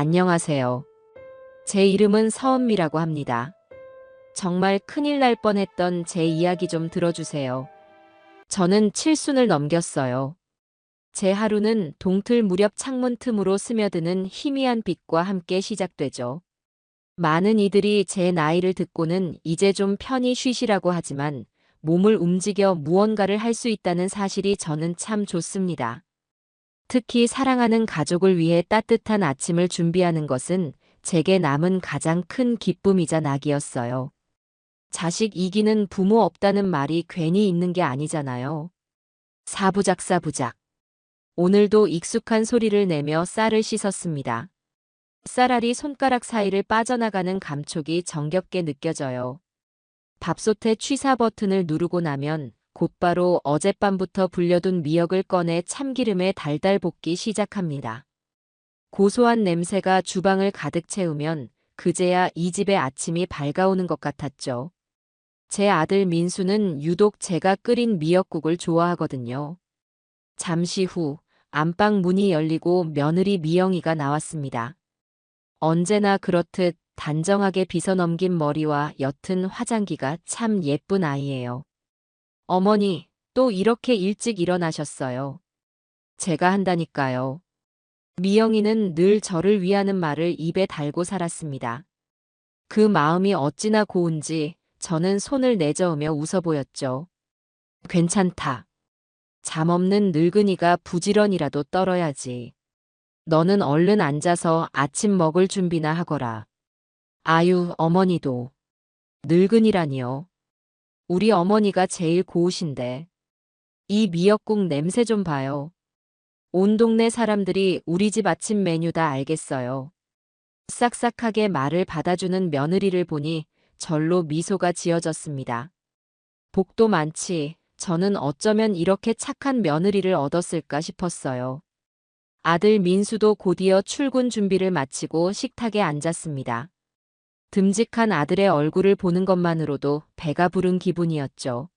안녕하세요. 제 이름은 서은미라고 합니다. 정말 큰일 날 뻔했던 제 이야기 좀 들어주세요. 저는 칠순을 넘겼어요. 제 하루는 동틀 무렵 창문 틈으로 스며드는 희미한 빛과 함께 시작되죠. 많은 이들이 제 나이를 듣고는 이제 좀 편히 쉬시라고 하지만 몸을 움직여 무언가를 할 수 있다는 사실이 저는 참 좋습니다. 특히 사랑하는 가족을 위해 따뜻한 아침을 준비하는 것은 제게 남은 가장 큰 기쁨이자 낙이었어요. 자식 이기는 부모 없다는 말이 괜히 있는 게 아니잖아요. 사부작 사부작. 오늘도 익숙한 소리를 내며 쌀을 씻었습니다. 쌀알이 손가락 사이를 빠져나가는 감촉이 정겹게 느껴져요. 밥솥의 취사 버튼을 누르고 나면 곧바로 어젯밤부터 불려둔 미역을 꺼내 참기름에 달달 볶기 시작합니다. 고소한 냄새가 주방을 가득 채우면 그제야 이 집의 아침이 밝아오는 것 같았죠. 제 아들 민수는 유독 제가 끓인 미역국을 좋아하거든요. 잠시 후 안방 문이 열리고 며느리 미영이가 나왔습니다. 언제나 그렇듯 단정하게 빗어넘긴 머리와 옅은 화장기가 참 예쁜 아이예요. 어머니, 또 이렇게 일찍 일어나셨어요. 제가 한다니까요. 미영이는 늘 저를 위하는 말을 입에 달고 살았습니다. 그 마음이 어찌나 고운지 저는 손을 내저으며 웃어 보였죠. 괜찮다. 잠 없는 늙은이가 부지런이라도 떨어야지. 너는 얼른 앉아서 아침 먹을 준비나 하거라. 아유, 어머니도. 늙은이라니요. 우리 어머니가 제일 고우신데. 이 미역국 냄새 좀 봐요. 온 동네 사람들이 우리 집 아침 메뉴 다 알겠어요. 싹싹하게 말을 받아주는 며느리를 보니 절로 미소가 지어졌습니다. 복도 많지. 저는 어쩌면 이렇게 착한 며느리를 얻었을까 싶었어요. 아들 민수도 곧이어 출근 준비를 마치고 식탁에 앉았습니다. 듬직한 아들의 얼굴을 보는 것만으로도 배가 부른 기분이었죠.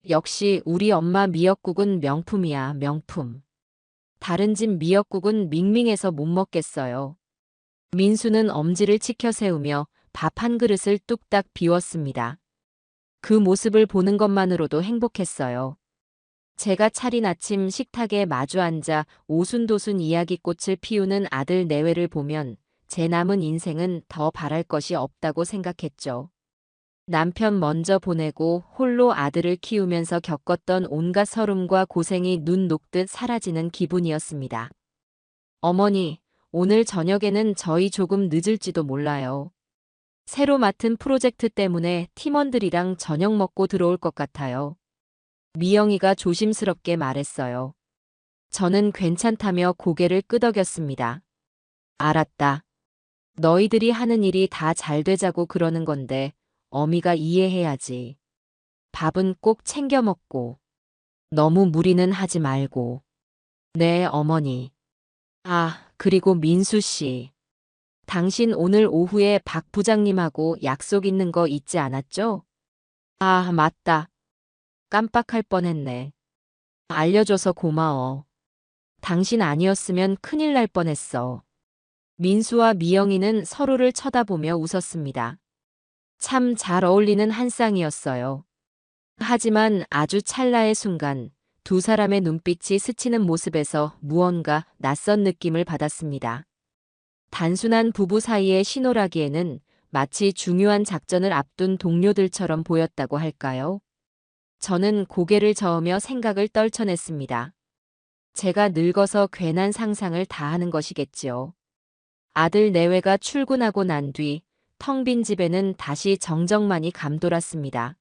역시 우리 엄마 미역국은 명품이야, 명품. 다른 집 미역국은 밍밍해서 못 먹겠어요. 민수는 엄지를 치켜 세우며 밥 한 그릇을 뚝딱 비웠습니다. 그 모습을 보는 것만으로도 행복했어요. 제가 차린 아침 식탁에 마주 앉아 오순도순 이야기꽃을 피우는 아들 내외를 보면 제 남은 인생은 더 바랄 것이 없다고 생각했죠. 남편 먼저 보내고 홀로 아들을 키우면서 겪었던 온갖 서름과 고생이 눈 녹듯 사라지는 기분이었습니다. 어머니, 오늘 저녁에는 저희 조금 늦을지도 몰라요. 새로 맡은 프로젝트 때문에 팀원들이랑 저녁 먹고 들어올 것 같아요. 미영이가 조심스럽게 말했어요. 저는 괜찮다며 고개를 끄덕였습니다. 알았다. 너희들이 하는 일이 다 잘 되자고 그러는 건데 어미가 이해해야지. 밥은 꼭 챙겨 먹고 너무 무리는 하지 말고. 네, 어머니. 아, 그리고 민수 씨. 당신 오늘 오후에 박 부장님하고 약속 있는 거 잊지 않았죠? 아, 맞다. 깜빡할 뻔했네. 알려줘서 고마워. 당신 아니었으면 큰일 날 뻔했어. 민수와 미영이는 서로를 쳐다보며 웃었습니다. 참 잘 어울리는 한 쌍이었어요. 하지만 아주 찰나의 순간 두 사람의 눈빛이 스치는 모습에서 무언가 낯선 느낌을 받았습니다. 단순한 부부 사이의 신호라기에는 마치 중요한 작전을 앞둔 동료들처럼 보였다고 할까요? 저는 고개를 저으며 생각을 떨쳐냈습니다. 제가 늙어서 괜한 상상을 다 하는 것이겠지요. 아들 내외가 출근하고 난 뒤 텅 빈 집에는 다시 정적만이 감돌았습니다.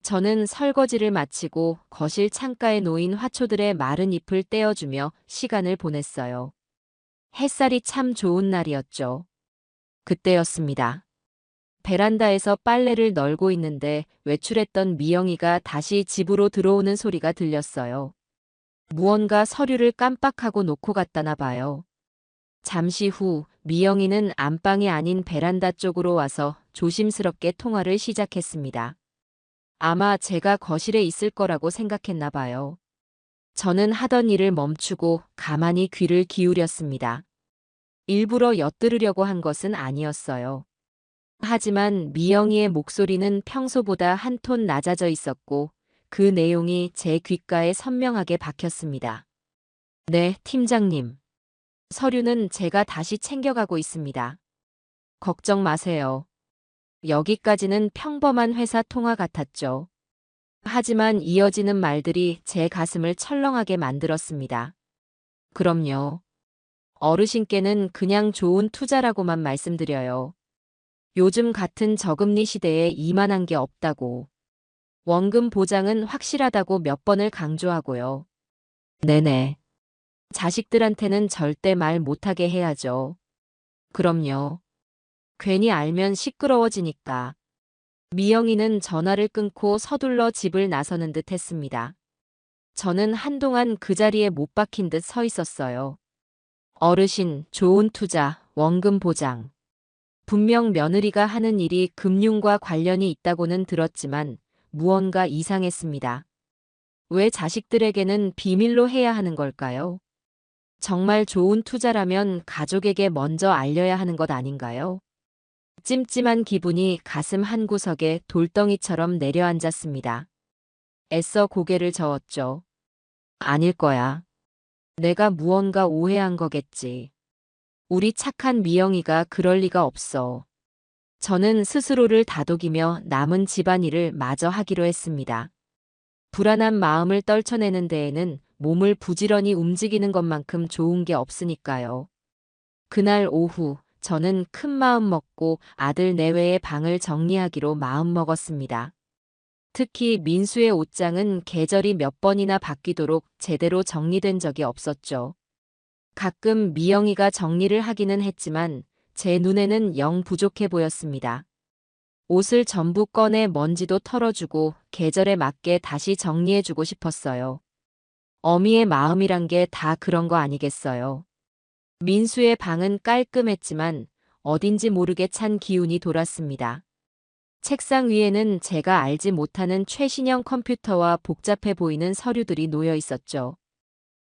저는 설거지를 마치고 거실 창가에 놓인 화초들의 마른 잎을 떼어주며 시간을 보냈어요. 햇살이 참 좋은 날이었죠. 그때였습니다. 베란다에서 빨래를 널고 있는데 외출했던 미영이가 다시 집으로 들어오는 소리가 들렸어요. 무언가 서류를 깜빡하고 놓고 갔다나 봐요. 잠시 후 미영이는 안방이 아닌 베란다 쪽으로 와서 조심스럽게 통화를 시작했습니다. 아마 제가 거실에 있을 거라고 생각했나 봐요. 저는 하던 일을 멈추고 가만히 귀를 기울였습니다. 일부러 엿들으려고 한 것은 아니었어요. 하지만 미영이의 목소리는 평소보다 한 톤 낮아져 있었고 그 내용이 제 귓가에 선명하게 박혔습니다. 네, 팀장님. 서류는 제가 다시 챙겨가고 있습니다. 걱정 마세요. 여기까지는 평범한 회사 통화 같았죠. 하지만 이어지는 말들이 제 가슴을 철렁하게 만들었습니다. 그럼요. 어르신께는 그냥 좋은 투자라고만 말씀드려요. 요즘 같은 저금리 시대에 이만한 게 없다고. 원금 보장은 확실하다고 몇 번을 강조하고요. 네네. 자식들한테는 절대 말 못하게 해야죠. 그럼요. 괜히 알면 시끄러워지니까. 미영이는 전화를 끊고 서둘러 집을 나서는 듯 했습니다. 저는 한동안 그 자리에 못 박힌 듯 서 있었어요. 어르신, 좋은 투자, 원금 보장. 분명 며느리가 하는 일이 금융과 관련이 있다고는 들었지만 무언가 이상했습니다. 왜 자식들에게는 비밀로 해야 하는 걸까요? 정말 좋은 투자라면 가족에게 먼저 알려야 하는 것 아닌가요? 찜찜한 기분이 가슴 한구석에 돌덩이처럼 내려앉았습니다. 애써 고개를 저었죠. 아닐 거야. 내가 무언가 오해한 거겠지. 우리 착한 미영이가 그럴 리가 없어. 저는 스스로를 다독이며 남은 집안일을 마저 하기로 했습니다. 불안한 마음을 떨쳐내는 데에는 몸을 부지런히 움직이는 것만큼 좋은 게 없으니까요. 그날 오후 저는 큰 마음 먹고 아들 내외의 방을 정리하기로 마음먹었습니다. 특히 민수의 옷장은 계절이 몇 번이나 바뀌도록 제대로 정리된 적이 없었죠. 가끔 미영이가 정리를 하기는 했지만 제 눈에는 영 부족해 보였습니다. 옷을 전부 꺼내 먼지도 털어주고 계절에 맞게 다시 정리해주고 싶었어요. 어미의 마음이란 게 다 그런 거 아니겠어요. 민수의 방은 깔끔했지만 어딘지 모르게 찬 기운이 돌았습니다. 책상 위에는 제가 알지 못하는 최신형 컴퓨터와 복잡해 보이는 서류들이 놓여 있었죠.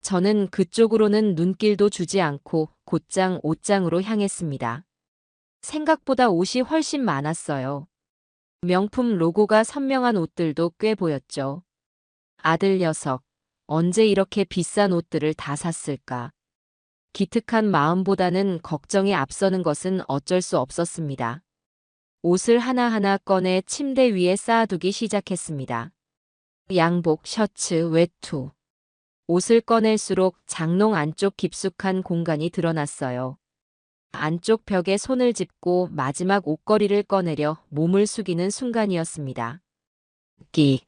저는 그쪽으로는 눈길도 주지 않고 곧장 옷장으로 향했습니다. 생각보다 옷이 훨씬 많았어요. 명품 로고가 선명한 옷들도 꽤 보였죠. 아들 녀석, 언제 이렇게 비싼 옷들을 다 샀을까? 기특한 마음보다는 걱정이 앞서는 것은 어쩔 수 없었습니다. 옷을 하나하나 꺼내 침대 위에 쌓아두기 시작했습니다. 양복, 셔츠, 외투. 옷을 꺼낼수록 장롱 안쪽 깊숙한 공간이 드러났어요. 안쪽 벽에 손을 짚고 마지막 옷걸이를 꺼내려 몸을 숙이는 순간이었습니다. 끽.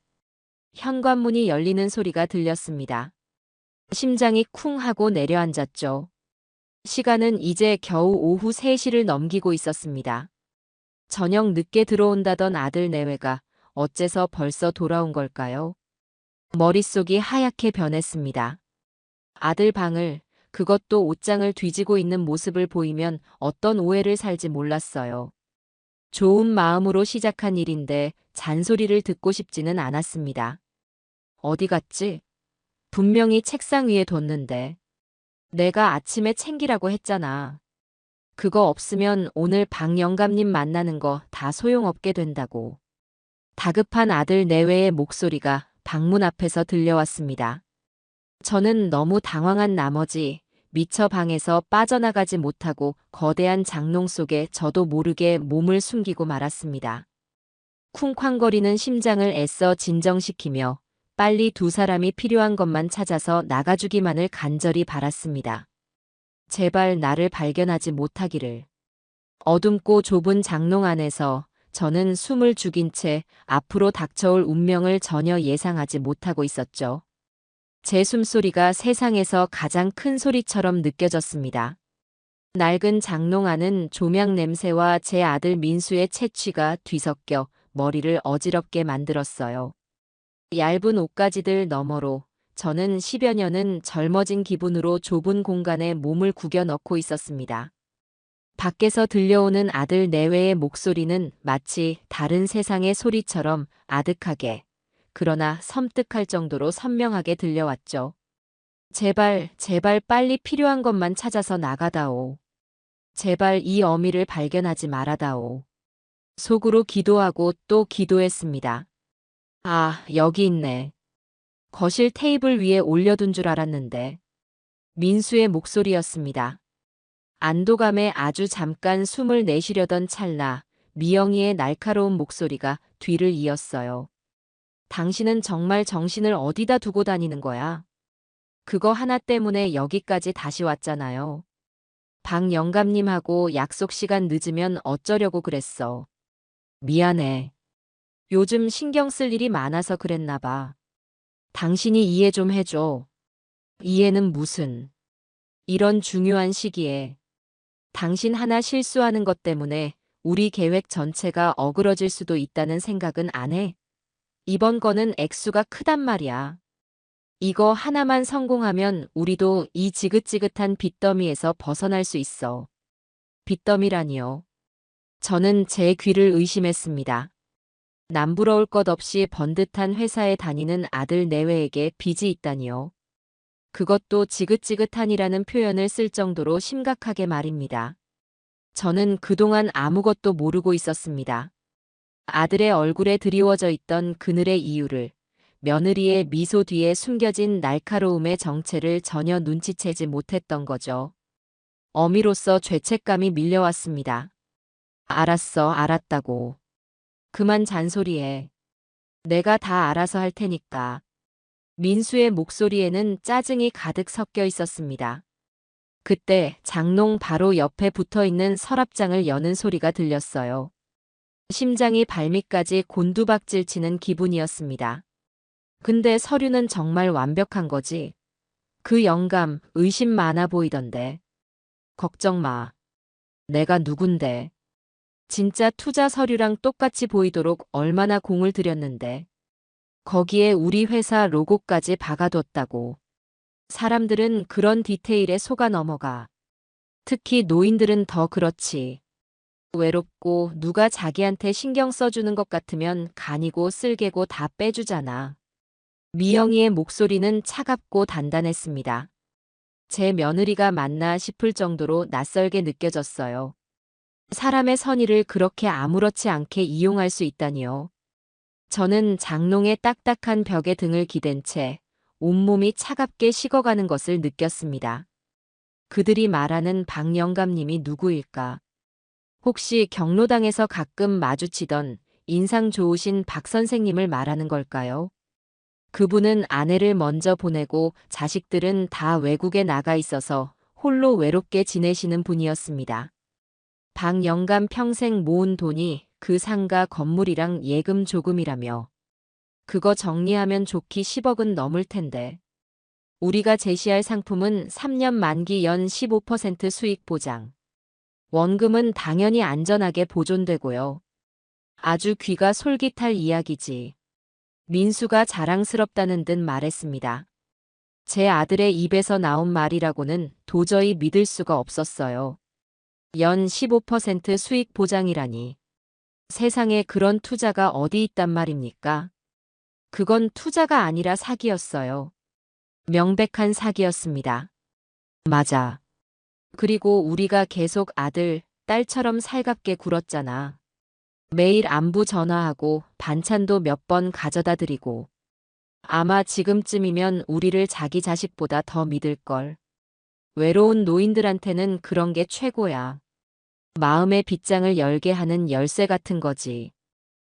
현관문이 열리는 소리가 들렸습니다. 심장이 쿵 하고 내려앉았죠. 시간은 이제 겨우 오후 3시를 넘기고 있었습니다. 저녁 늦게 들어온다던 아들 내외가 어째서 벌써 돌아온 걸까요? 머릿속이 하얗게 변했습니다. 아들 방을, 그것도 옷장을 뒤지고 있는 모습을 보이면 어떤 오해를 살지 몰랐어요. 좋은 마음으로 시작한 일인데 잔소리를 듣고 싶지는 않았습니다. 어디 갔지? 분명히 책상 위에 뒀는데. 내가 아침에 챙기라고 했잖아. 그거 없으면 오늘 박 영감님 만나는 거 다 소용없게 된다고. 다급한 아들 내외의 목소리가 방문 앞에서 들려왔습니다. 저는 너무 당황한 나머지 미처 방에서 빠져나가지 못하고 거대한 장롱 속에 저도 모르게 몸을 숨기고 말았습니다. 쿵쾅거리는 심장을 애써 진정시키며 빨리 두 사람이 필요한 것만 찾아서 나가주기만을 간절히 바랐습니다. 제발 나를 발견하지 못하기를. 어둡고 좁은 장롱 안에서 저는 숨을 죽인 채 앞으로 닥쳐올 운명을 전혀 예상하지 못하고 있었죠. 제 숨소리가 세상에서 가장 큰 소리처럼 느껴졌습니다. 낡은 장롱 안은 조명 냄새와 제 아들 민수의 채취가 뒤섞여 머리를 어지럽게 만들었어요. 얇은 옷가지들 너머로 저는 10여 년은 젊어진 기분으로 좁은 공간에 몸을 구겨 넣고 있었습니다. 밖에서 들려오는 아들 내외의 목소리는 마치 다른 세상의 소리처럼 아득하게, 그러나 섬뜩할 정도로 선명하게 들려왔죠. 제발, 제발 빨리 필요한 것만 찾아서 나가다오. 제발 이 어미를 발견하지 말아다오. 속으로 기도하고 또 기도했습니다. 아, 여기 있네. 거실 테이블 위에 올려둔 줄 알았는데. 민수의 목소리였습니다. 안도감에 아주 잠깐 숨을 내쉬려던 찰나 미영이의 날카로운 목소리가 뒤를 이었어요. 당신은 정말 정신을 어디다 두고 다니는 거야? 그거 하나 때문에 여기까지 다시 왔잖아요. 박 영감님하고 약속 시간 늦으면 어쩌려고 그랬어. 미안해. 요즘 신경 쓸 일이 많아서 그랬나 봐. 당신이 이해 좀 해줘. 이해는 무슨. 이런 중요한 시기에 당신 하나 실수하는 것 때문에 우리 계획 전체가 어그러질 수도 있다는 생각은 안 해? 이번 거는 액수가 크단 말이야. 이거 하나만 성공하면 우리도 이 지긋지긋한 빚더미에서 벗어날 수 있어. 빚더미라니요. 저는 제 귀를 의심했습니다. 남부러울 것 없이 번듯한 회사에 다니는 아들 내외에게 빚이 있다니요. 그것도 지긋지긋한이라는 표현을 쓸 정도로 심각하게 말입니다. 저는 그동안 아무것도 모르고 있었습니다. 아들의 얼굴에 드리워져 있던 그늘의 이유를, 며느리의 미소 뒤에 숨겨진 날카로움의 정체를 전혀 눈치채지 못했던 거죠. 어미로서 죄책감이 밀려왔습니다. 알았어, 알았다고. 그만 잔소리해. 내가 다 알아서 할 테니까. 민수의 목소리에는 짜증이 가득 섞여 있었습니다. 그때 장롱 바로 옆에 붙어 있는 서랍장을 여는 소리가 들렸어요. 심장이 발밑까지 곤두박질 치는 기분이었습니다. 근데 서류는 정말 완벽한 거지. 그 영감, 의심 많아 보이던데. 걱정 마. 내가 누군데. 진짜 투자 서류랑 똑같이 보이도록 얼마나 공을 들였는데. 거기에 우리 회사 로고까지 박아뒀다고. 사람들은 그런 디테일에 속아 넘어가. 특히 노인들은 더 그렇지. 외롭고 누가 자기한테 신경 써주는 것 같으면 간이고 쓸개고 다 빼주잖아. 미영이의 목소리는 차갑고 단단했습니다. 제 며느리가 맞나 싶을 정도로 낯설게 느껴졌어요. 사람의 선의를 그렇게 아무렇지 않게 이용할 수 있다니요. 저는 장롱의 딱딱한 벽에 등을 기댄 채 온몸이 차갑게 식어가는 것을 느꼈습니다. 그들이 말하는 박 영감님이 누구일까? 혹시 경로당에서 가끔 마주치던 인상 좋으신 박 선생님을 말하는 걸까요? 그분은 아내를 먼저 보내고 자식들은 다 외국에 나가 있어서 홀로 외롭게 지내시는 분이었습니다. 박 영감 평생 모은 돈이 그 상가 건물이랑 예금 조금이라며. 그거 정리하면 좋기 10억은 넘을 텐데. 우리가 제시할 상품은 3년 만기 연 15% 수익 보장. 원금은 당연히 안전하게 보존되고요. 아주 귀가 솔깃할 이야기지. 민수가 자랑스럽다는 듯 말했습니다. 제 아들의 입에서 나온 말이라고는 도저히 믿을 수가 없었어요. 연 15% 수익 보장이라니. 세상에 그런 투자가 어디 있단 말입니까? 그건 투자가 아니라 사기였어요. 명백한 사기였습니다. 맞아. 그리고 우리가 계속 아들, 딸처럼 살갑게 굴었잖아. 매일 안부 전화하고 반찬도 몇 번 가져다 드리고. 아마 지금쯤이면 우리를 자기 자식보다 더 믿을걸. 외로운 노인들한테는 그런 게 최고야. 마음의 빗장을 열게 하는 열쇠 같은 거지.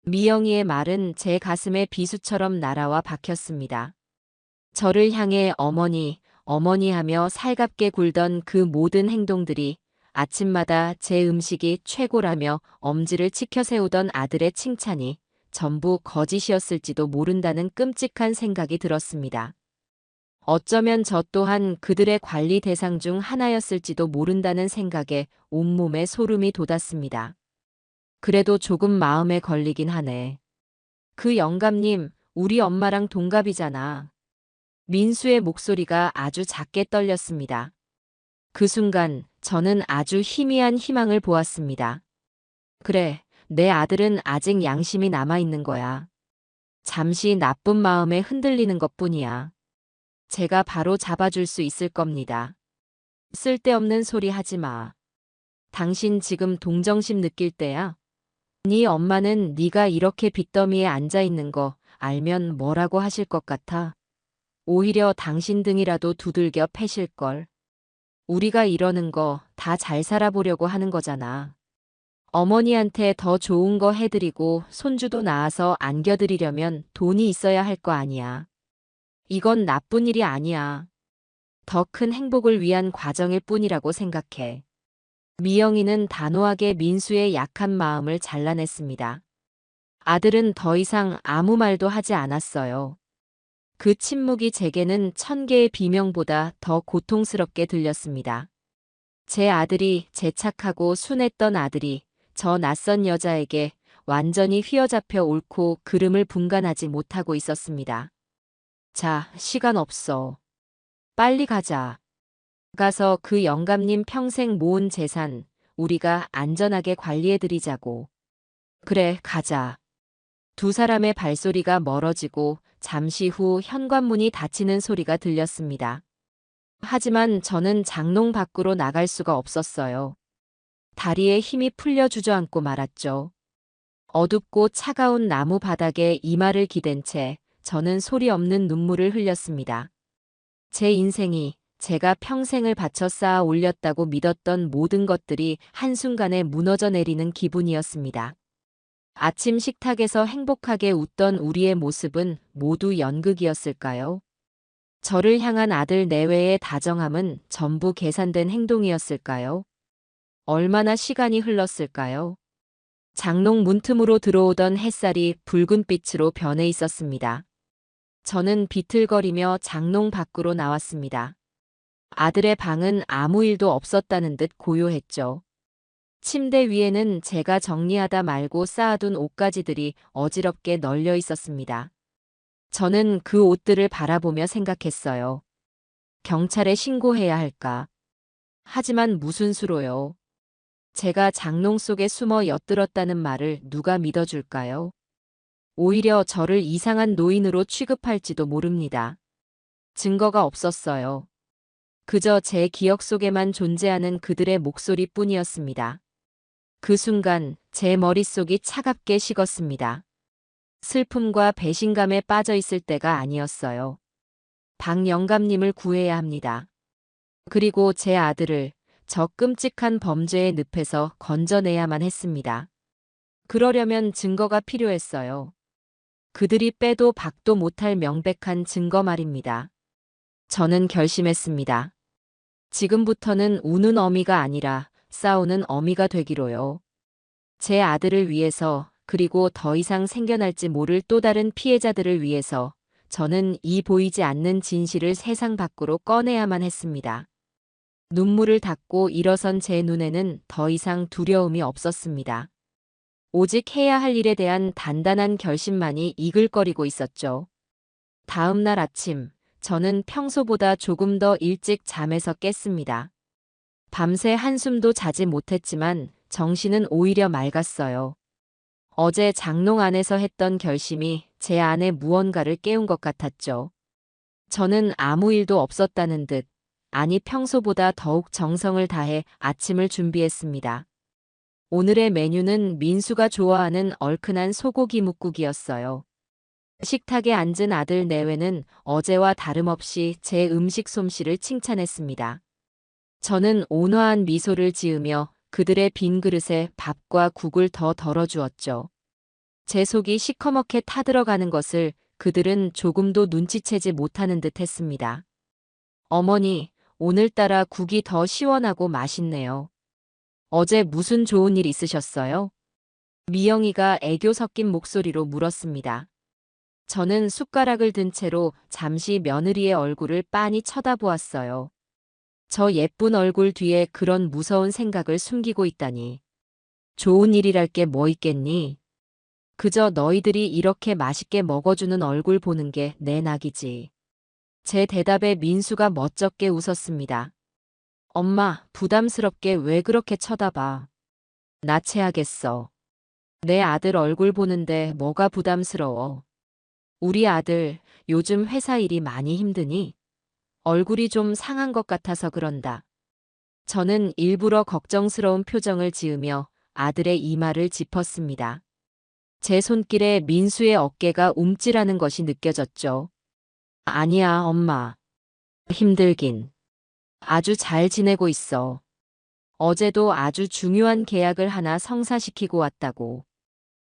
미영이의 말은 제 가슴에 비수처럼 날아와 박혔습니다. 저를 향해 어머니, 어머니 하며 살갑게 굴던 그 모든 행동들이 아침마다 제 음식이 최고라며 엄지를 치켜 세우던 아들의 칭찬이 전부 거짓이었을지도 모른다는 끔찍한 생각이 들었습니다. 어쩌면 저 또한 그들의 관리 대상 중 하나였을지도 모른다는 생각에 온몸에 소름이 돋았습니다. 그래도 조금 마음에 걸리긴 하네. 그 영감님, 우리 엄마랑 동갑이잖아. 민수의 목소리가 아주 작게 떨렸습니다. 그 순간 저는 아주 희미한 희망을 보았습니다. 그래, 내 아들은 아직 양심이 남아있는 거야. 잠시 나쁜 마음에 흔들리는 것뿐이야. 제가 바로 잡아줄 수 있을 겁니다. 쓸데없는 소리 하지 마. 당신 지금 동정심 느낄 때야? 네 엄마는 네가 이렇게 빚더미에 앉아 있는 거 알면 뭐라고 하실 것 같아? 오히려 당신 등이라도 두들겨 패실걸. 우리가 이러는 거 다 잘 살아보려고 하는 거잖아. 어머니한테 더 좋은 거 해드리고 손주도 낳아서 안겨드리려면 돈이 있어야 할 거 아니야. 이건 나쁜 일이 아니야. 더 큰 행복을 위한 과정일 뿐이라고 생각해. 미영이는 단호하게 민수의 약한 마음을 잘라냈습니다. 아들은 더 이상 아무 말도 하지 않았어요. 그 침묵이 제게는 천 개의 비명보다 더 고통스럽게 들렸습니다. 제 아들이, 제 착하고 순했던 아들이 저 낯선 여자에게 완전히 휘어잡혀 옳고 그름을 분간하지 못하고 있었습니다. 자, 시간 없어. 빨리 가자. 가서 그 영감님 평생 모은 재산 우리가 안전하게 관리해드리자고. 그래, 가자. 두 사람의 발소리가 멀어지고 잠시 후 현관문이 닫히는 소리가 들렸습니다. 하지만 저는 장롱 밖으로 나갈 수가 없었어요. 다리에 힘이 풀려 주저앉고 말았죠. 어둡고 차가운 나무 바닥에 이마를 기댄 채 저는 소리 없는 눈물을 흘렸습니다. 제 인생이 제가 평생을 바쳐 쌓아 올렸다고 믿었던 모든 것들이 한순간에 무너져 내리는 기분이었습니다. 아침 식탁에서 행복하게 웃던 우리의 모습은 모두 연극이었을까요? 저를 향한 아들 내외의 다정함은 전부 계산된 행동이었을까요? 얼마나 시간이 흘렀을까요? 장롱 문틈으로 들어오던 햇살이 붉은 빛으로 변해 있었습니다. 저는 비틀거리며 장롱 밖으로 나왔습니다. 아들의 방은 아무 일도 없었다는 듯 고요했죠. 침대 위에는 제가 정리하다 말고 쌓아둔 옷가지들이 어지럽게 널려 있었습니다. 저는 그 옷들을 바라보며 생각했어요. 경찰에 신고해야 할까? 하지만 무슨 수로요? 제가 장롱 속에 숨어 엿들었다는 말을 누가 믿어줄까요? 오히려 저를 이상한 노인으로 취급할지도 모릅니다. 증거가 없었어요. 그저 제 기억 속에만 존재하는 그들의 목소리뿐이었습니다. 그 순간 제 머릿속이 차갑게 식었습니다. 슬픔과 배신감에 빠져 있을 때가 아니었어요. 박 영감님을 구해야 합니다. 그리고 제 아들을 저 끔찍한 범죄의 늪에서 건져내야만 했습니다. 그러려면 증거가 필요했어요. 그들이 빼도 박도 못할 명백한 증거 말입니다. 저는 결심했습니다. 지금부터는 우는 어미가 아니라 싸우는 어미가 되기로요. 제 아들을 위해서 그리고 더 이상 생겨날지 모를 또 다른 피해자들을 위해서 저는 이 보이지 않는 진실을 세상 밖으로 꺼내야만 했습니다. 눈물을 닦고 일어선 제 눈에는 더 이상 두려움이 없었습니다. 오직 해야 할 일에 대한 단단한 결심만이 이글거리고 있었죠. 다음 날 아침, 저는 평소보다 조금 더 일찍 잠에서 깼습니다. 밤새 한숨도 자지 못했지만 정신은 오히려 맑았어요. 어제 장롱 안에서 했던 결심이 제 안에 무언가를 깨운 것 같았죠. 저는 아무 일도 없었다는 듯, 아니 평소보다 더욱 정성을 다해 아침을 준비했습니다. 오늘의 메뉴는 민수가 좋아하는 얼큰한 소고기 뭇국이었어요. 식탁에 앉은 아들 내외는 어제와 다름없이 제 음식 솜씨를 칭찬했습니다. 저는 온화한 미소를 지으며 그들의 빈 그릇에 밥과 국을 더 덜어주었죠. 제 속이 시커멓게 타들어가는 것을 그들은 조금도 눈치채지 못하는 듯 했습니다. 어머니, 오늘따라 국이 더 시원하고 맛있네요. 어제 무슨 좋은 일 있으셨어요? 미영이가 애교 섞인 목소리로 물었습니다. 저는 숟가락을 든 채로 잠시 며느리의 얼굴을 빤히 쳐다보았어요. 저 예쁜 얼굴 뒤에 그런 무서운 생각을 숨기고 있다니. 좋은 일이랄 게 뭐 있겠니? 그저 너희들이 이렇게 맛있게 먹어주는 얼굴 보는 게 내 낙이지. 제 대답에 민수가 멋쩍게 웃었습니다. 엄마, 부담스럽게 왜 그렇게 쳐다봐? 나체하겠어. 내 아들 얼굴 보는데 뭐가 부담스러워. 우리 아들, 요즘 회사 일이 많이 힘드니? 얼굴이 좀 상한 것 같아서 그런다. 저는 일부러 걱정스러운 표정을 지으며 아들의 이마를 짚었습니다. 제 손길에 민수의 어깨가 움찔하는 것이 느껴졌죠. 아니야, 엄마. 힘들긴. 아주 잘 지내고 있어. 어제도 아주 중요한 계약을 하나 성사시키고 왔다고.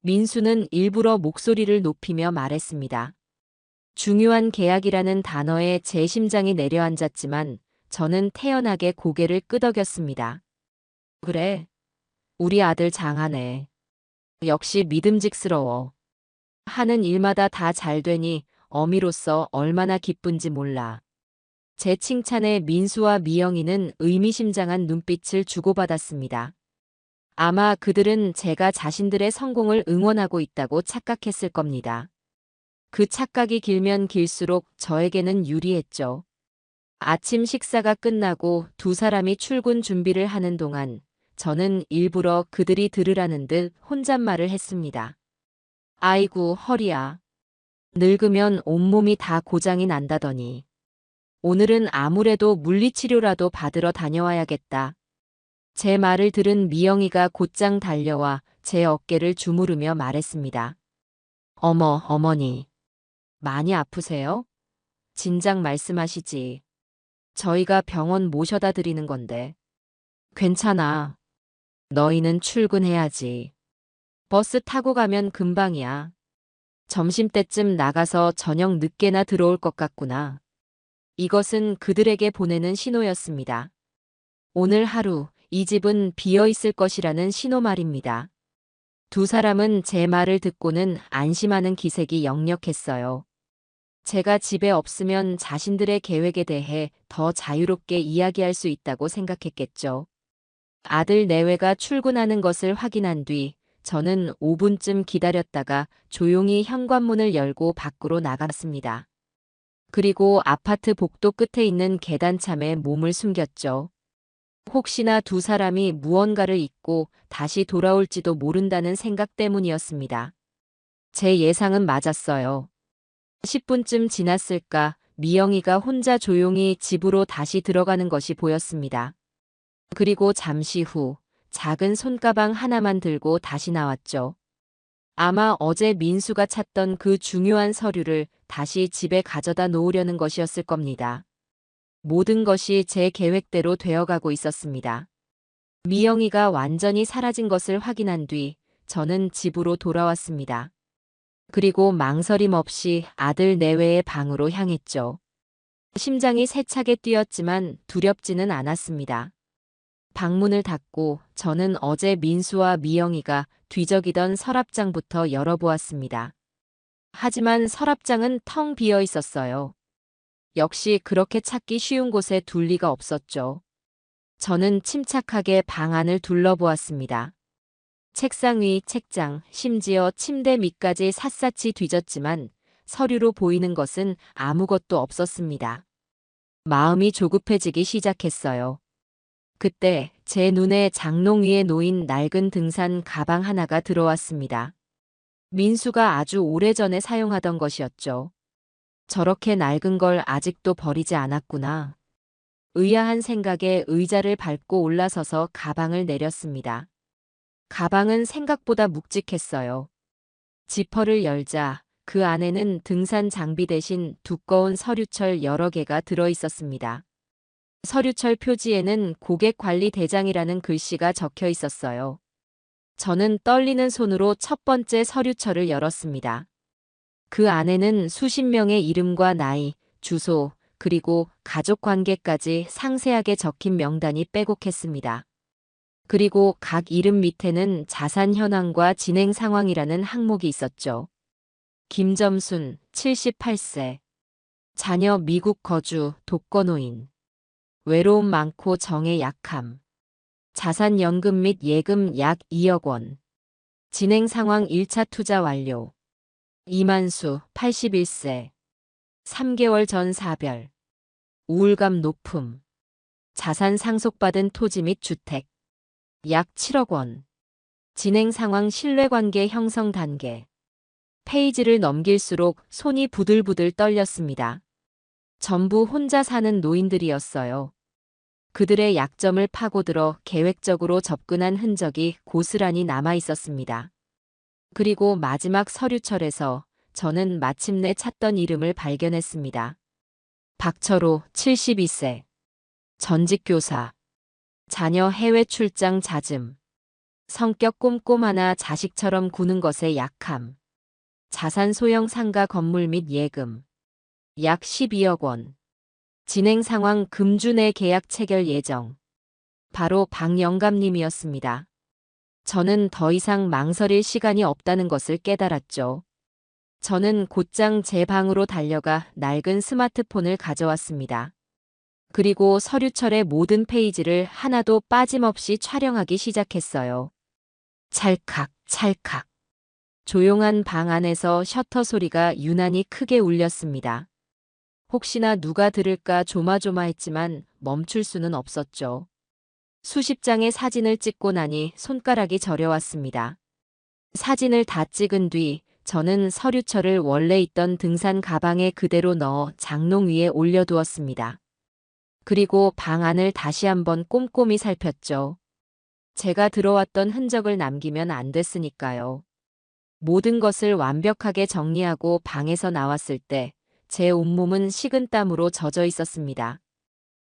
민수는 일부러 목소리를 높이며 말했습니다. 중요한 계약이라는 단어에 제 심장이 내려앉았지만 저는 태연하게 고개를 끄덕였습니다. 그래, 우리 아들 장하네. 역시 믿음직스러워. 하는 일마다 다 잘 되니 어미로서 얼마나 기쁜지 몰라. 제 칭찬에 민수와 미영이는 의미심장한 눈빛을 주고받았습니다. 아마 그들은 제가 자신들의 성공을 응원하고 있다고 착각했을 겁니다. 그 착각이 길면 길수록 저에게는 유리했죠. 아침 식사가 끝나고 두 사람이 출근 준비를 하는 동안 저는 일부러 그들이 들으라는 듯 혼잣말을 했습니다. 아이고, 허리야. 늙으면 온몸이 다 고장이 난다더니. 오늘은 아무래도 물리치료라도 받으러 다녀와야겠다. 제 말을 들은 미영이가 곧장 달려와 제 어깨를 주무르며 말했습니다. 어머, 어머니. 많이 아프세요? 진작 말씀하시지. 저희가 병원 모셔다 드리는 건데. 괜찮아. 너희는 출근해야지. 버스 타고 가면 금방이야. 점심때쯤 나가서 저녁 늦게나 들어올 것 같구나. 이것은 그들에게 보내는 신호였습니다. 오늘 하루 이 집은 비어 있을 것이라는 신호 말입니다. 두 사람은 제 말을 듣고는 안심하는 기색이 역력했어요. 제가 집에 없으면 자신들의 계획에 대해 더 자유롭게 이야기할 수 있다고 생각했겠죠. 아들 내외가 출근하는 것을 확인한 뒤 저는 5분쯤 기다렸다가 조용히 현관문을 열고 밖으로 나갔습니다. 그리고 아파트 복도 끝에 있는 계단참에 몸을 숨겼죠. 혹시나 두 사람이 무언가를 잊고 다시 돌아올지도 모른다는 생각 때문이었습니다. 제 예상은 맞았어요. 10분쯤 지났을까 미영이가 혼자 조용히 집으로 다시 들어가는 것이 보였습니다. 그리고 잠시 후 작은 손가방 하나만 들고 다시 나왔죠. 아마 어제 민수가 찾던 그 중요한 서류를 다시 집에 가져다 놓으려는 것이었을 겁니다. 모든 것이 제 계획대로 되어가고 있었습니다. 미영이가 완전히 사라진 것을 확인한 뒤 저는 집으로 돌아왔습니다. 그리고 망설임 없이 아들 내외의 방으로 향했죠. 심장이 세차게 뛰었지만 두렵지는 않았습니다. 방문을 닫고 저는 어제 민수와 미영이가 뒤적이던 서랍장부터 열어보았습니다. 하지만 서랍장은 텅 비어 있었어요. 역시 그렇게 찾기 쉬운 곳에 둘 리가 없었죠. 저는 침착하게 방 안을 둘러보았습니다. 책상 위, 책장, 심지어 침대 밑까지 샅샅이 뒤졌지만 서류로 보이는 것은 아무것도 없었습니다. 마음이 조급해지기 시작했어요. 그때 제 눈에 장롱 위에 놓인 낡은 등산 가방 하나가 들어왔습니다. 민수가 아주 오래전에 사용하던 것이었죠. 저렇게 낡은 걸 아직도 버리지 않았구나. 의아한 생각에 의자를 밟고 올라서서 가방을 내렸습니다. 가방은 생각보다 묵직했어요. 지퍼를 열자 그 안에는 등산 장비 대신 두꺼운 서류철 여러 개가 들어 있었습니다. 서류철 표지에는 고객관리 대장이라는 글씨가 적혀 있었어요. 저는 떨리는 손으로 첫 번째 서류철을 열었습니다. 그 안에는 수십 명의 이름과 나이, 주소, 그리고 가족 관계까지 상세하게 적힌 명단이 빼곡했습니다. 그리고 각 이름 밑에는 자산 현황과 진행 상황이라는 항목이 있었죠. 김점순, 78세. 자녀 미국 거주, 독거노인. 외로움 많고 정에 약함. 자산 연금 및 예금 약 2억 원. 진행 상황 1차 투자 완료. 이만수, 81세. 3개월 전 사별. 우울감 높음. 자산 상속받은 토지 및 주택. 약 7억 원. 진행 상황 신뢰관계 형성 단계. 페이지를 넘길수록 손이 부들부들 떨렸습니다. 전부 혼자 사는 노인들이었어요. 그들의 약점을 파고들어 계획적으로 접근한 흔적이 고스란히 남아 있었습니다. 그리고 마지막 서류철에서 저는 마침내 찾던 이름을 발견했습니다. 박철호, 72세. 전직 교사. 자녀 해외 출장 잦음. 성격 꼼꼼하나 자식처럼 구는 것에 약함. 자산 소형 상가 건물 및 예금. 약 12억 원. 진행 상황 금주 내 계약 체결 예정. 바로 박 영감님이었습니다. 저는 더 이상 망설일 시간이 없다는 것을 깨달았죠. 저는 곧장 제 방으로 달려가 낡은 스마트폰을 가져왔습니다. 그리고 서류철의 모든 페이지를 하나도 빠짐없이 촬영하기 시작했어요. 찰칵, 찰칵. 조용한 방 안에서 셔터 소리가 유난히 크게 울렸습니다. 혹시나 누가 들을까 조마조마했지만 멈출 수는 없었죠. 수십 장의 사진을 찍고 나니 손가락이 저려왔습니다. 사진을 다 찍은 뒤 저는 서류철을 원래 있던 등산 가방에 그대로 넣어 장롱 위에 올려두었습니다. 그리고 방 안을 다시 한번 꼼꼼히 살폈죠. 제가 들어왔던 흔적을 남기면 안 됐으니까요. 모든 것을 완벽하게 정리하고 방에서 나왔을 때 제 온몸은 식은땀으로 젖어 있었습니다.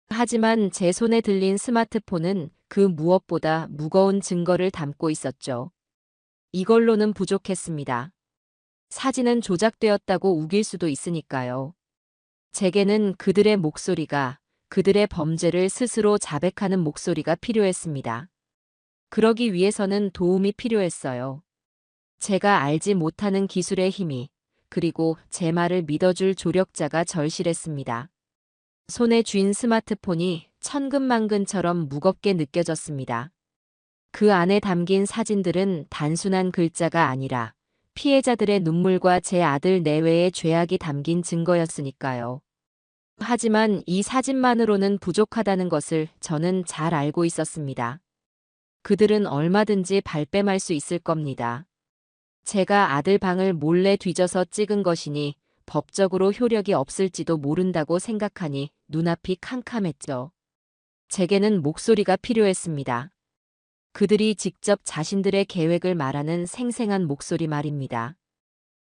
하지만 제 손에 들린 스마트폰은 그 무엇보다 무거운 증거를 담고 있었죠. 이걸로는 부족했습니다. 사진은 조작되었다고 우길 수도 있으니까요. 제게는 그들의 목소리가, 그들의 범죄를 스스로 자백하는 목소리가 필요했습니다. 그러기 위해서는 도움이 필요했어요. 제가 알지 못하는 기술의 힘이, 그리고 제 말을 믿어줄 조력자가 절실했습니다. 손에 쥔 스마트폰이 천근만근처럼 무겁게 느껴졌습니다. 그 안에 담긴 사진들은 단순한 글자가 아니라 피해자들의 눈물과 제 아들 내외의 죄악이 담긴 증거였으니까요. 하지만 이 사진만으로는 부족하다는 것을 저는 잘 알고 있었습니다. 그들은 얼마든지 발뺌할 수 있을 겁니다. 제가 아들 방을 몰래 뒤져서 찍은 것이니 법적으로 효력이 없을지도 모른다고 생각하니 눈앞이 캄캄했죠. 제게는 목소리가 필요했습니다. 그들이 직접 자신들의 계획을 말하는 생생한 목소리 말입니다.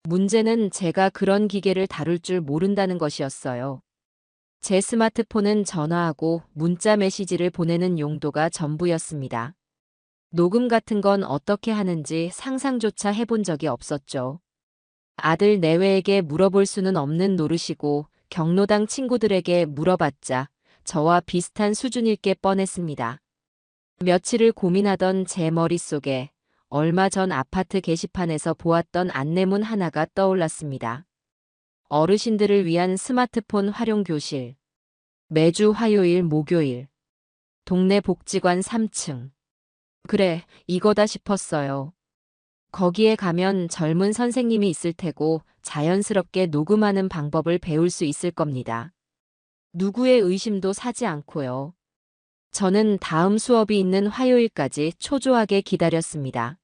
문제는 제가 그런 기계를 다룰 줄 모른다는 것이었어요. 제 스마트폰은 전화하고 문자 메시지를 보내는 용도가 전부였습니다. 녹음 같은 건 어떻게 하는지 상상조차 해본 적이 없었죠. 아들 내외에게 물어볼 수는 없는 노릇이고 경로당 친구들에게 물어봤자 저와 비슷한 수준일 게 뻔했습니다. 며칠을 고민하던 제 머릿속에 얼마 전 아파트 게시판에서 보았던 안내문 하나가 떠올랐습니다. 어르신들을 위한 스마트폰 활용 교실. 매주 화요일, 목요일. 동네 복지관 3층. 그래, 이거다 싶었어요. 거기에 가면 젊은 선생님이 있을 테고 자연스럽게 녹음하는 방법을 배울 수 있을 겁니다. 누구의 의심도 사지 않고요. 저는 다음 수업이 있는 화요일까지 초조하게 기다렸습니다.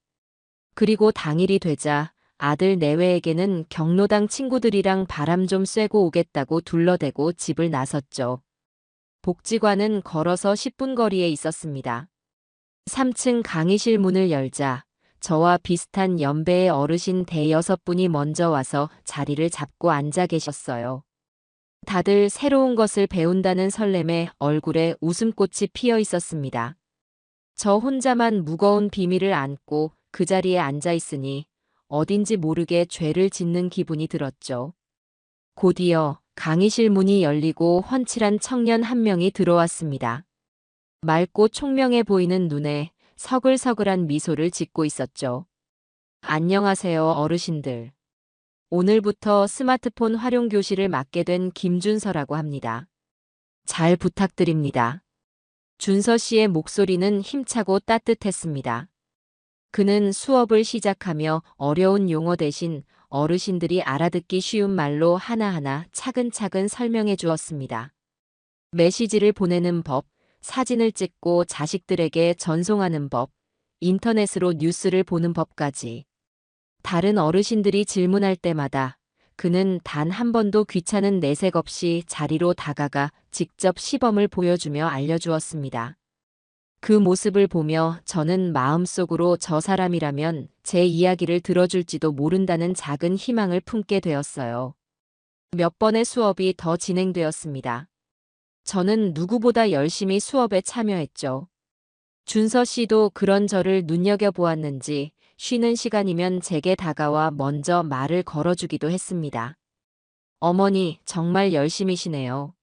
그리고 당일이 되자 아들 내외에게는 경로당 친구들이랑 바람 좀 쐬고 오겠다고 둘러대고 집을 나섰죠. 복지관은 걸어서 10분 거리에 있었습니다. 3층 강의실 문을 열자 저와 비슷한 연배의 어르신 대여섯 분이 먼저 와서 자리를 잡고 앉아 계셨어요. 다들 새로운 것을 배운다는 설렘에 얼굴에 웃음꽃이 피어 있었습니다. 저 혼자만 무거운 비밀을 안고 그 자리에 앉아 있으니 어딘지 모르게 죄를 짓는 기분이 들었죠. 곧이어 강의실 문이 열리고 훤칠한 청년 한 명이 들어왔습니다. 맑고 총명해 보이는 눈에 서글서글한 미소를 짓고 있었죠. 안녕하세요, 어르신들. 오늘부터 스마트폰 활용 교실을 맡게 된 김준서라고 합니다. 잘 부탁드립니다. 준서 씨의 목소리는 힘차고 따뜻했습니다. 그는 수업을 시작하며 어려운 용어 대신 어르신들이 알아듣기 쉬운 말로 하나하나 차근차근 설명해 주었습니다. 메시지를 보내는 법, 사진을 찍고 자식들에게 전송하는 법, 인터넷으로 뉴스를 보는 법까지. 다른 어르신들이 질문할 때마다 그는 단 한 번도 귀찮은 내색 없이 자리로 다가가 직접 시범을 보여주며 알려주었습니다. 그 모습을 보며 저는 마음속으로 저 사람이라면 제 이야기를 들어줄지도 모른다는 작은 희망을 품게 되었어요. 몇 번의 수업이 더 진행되었습니다. 저는 누구보다 열심히 수업에 참여했죠. 준서 씨도 그런 저를 눈여겨보았는지 쉬는 시간이면 제게 다가와 먼저 말을 걸어주기도 했습니다. 어머니, 정말 열심히시네요.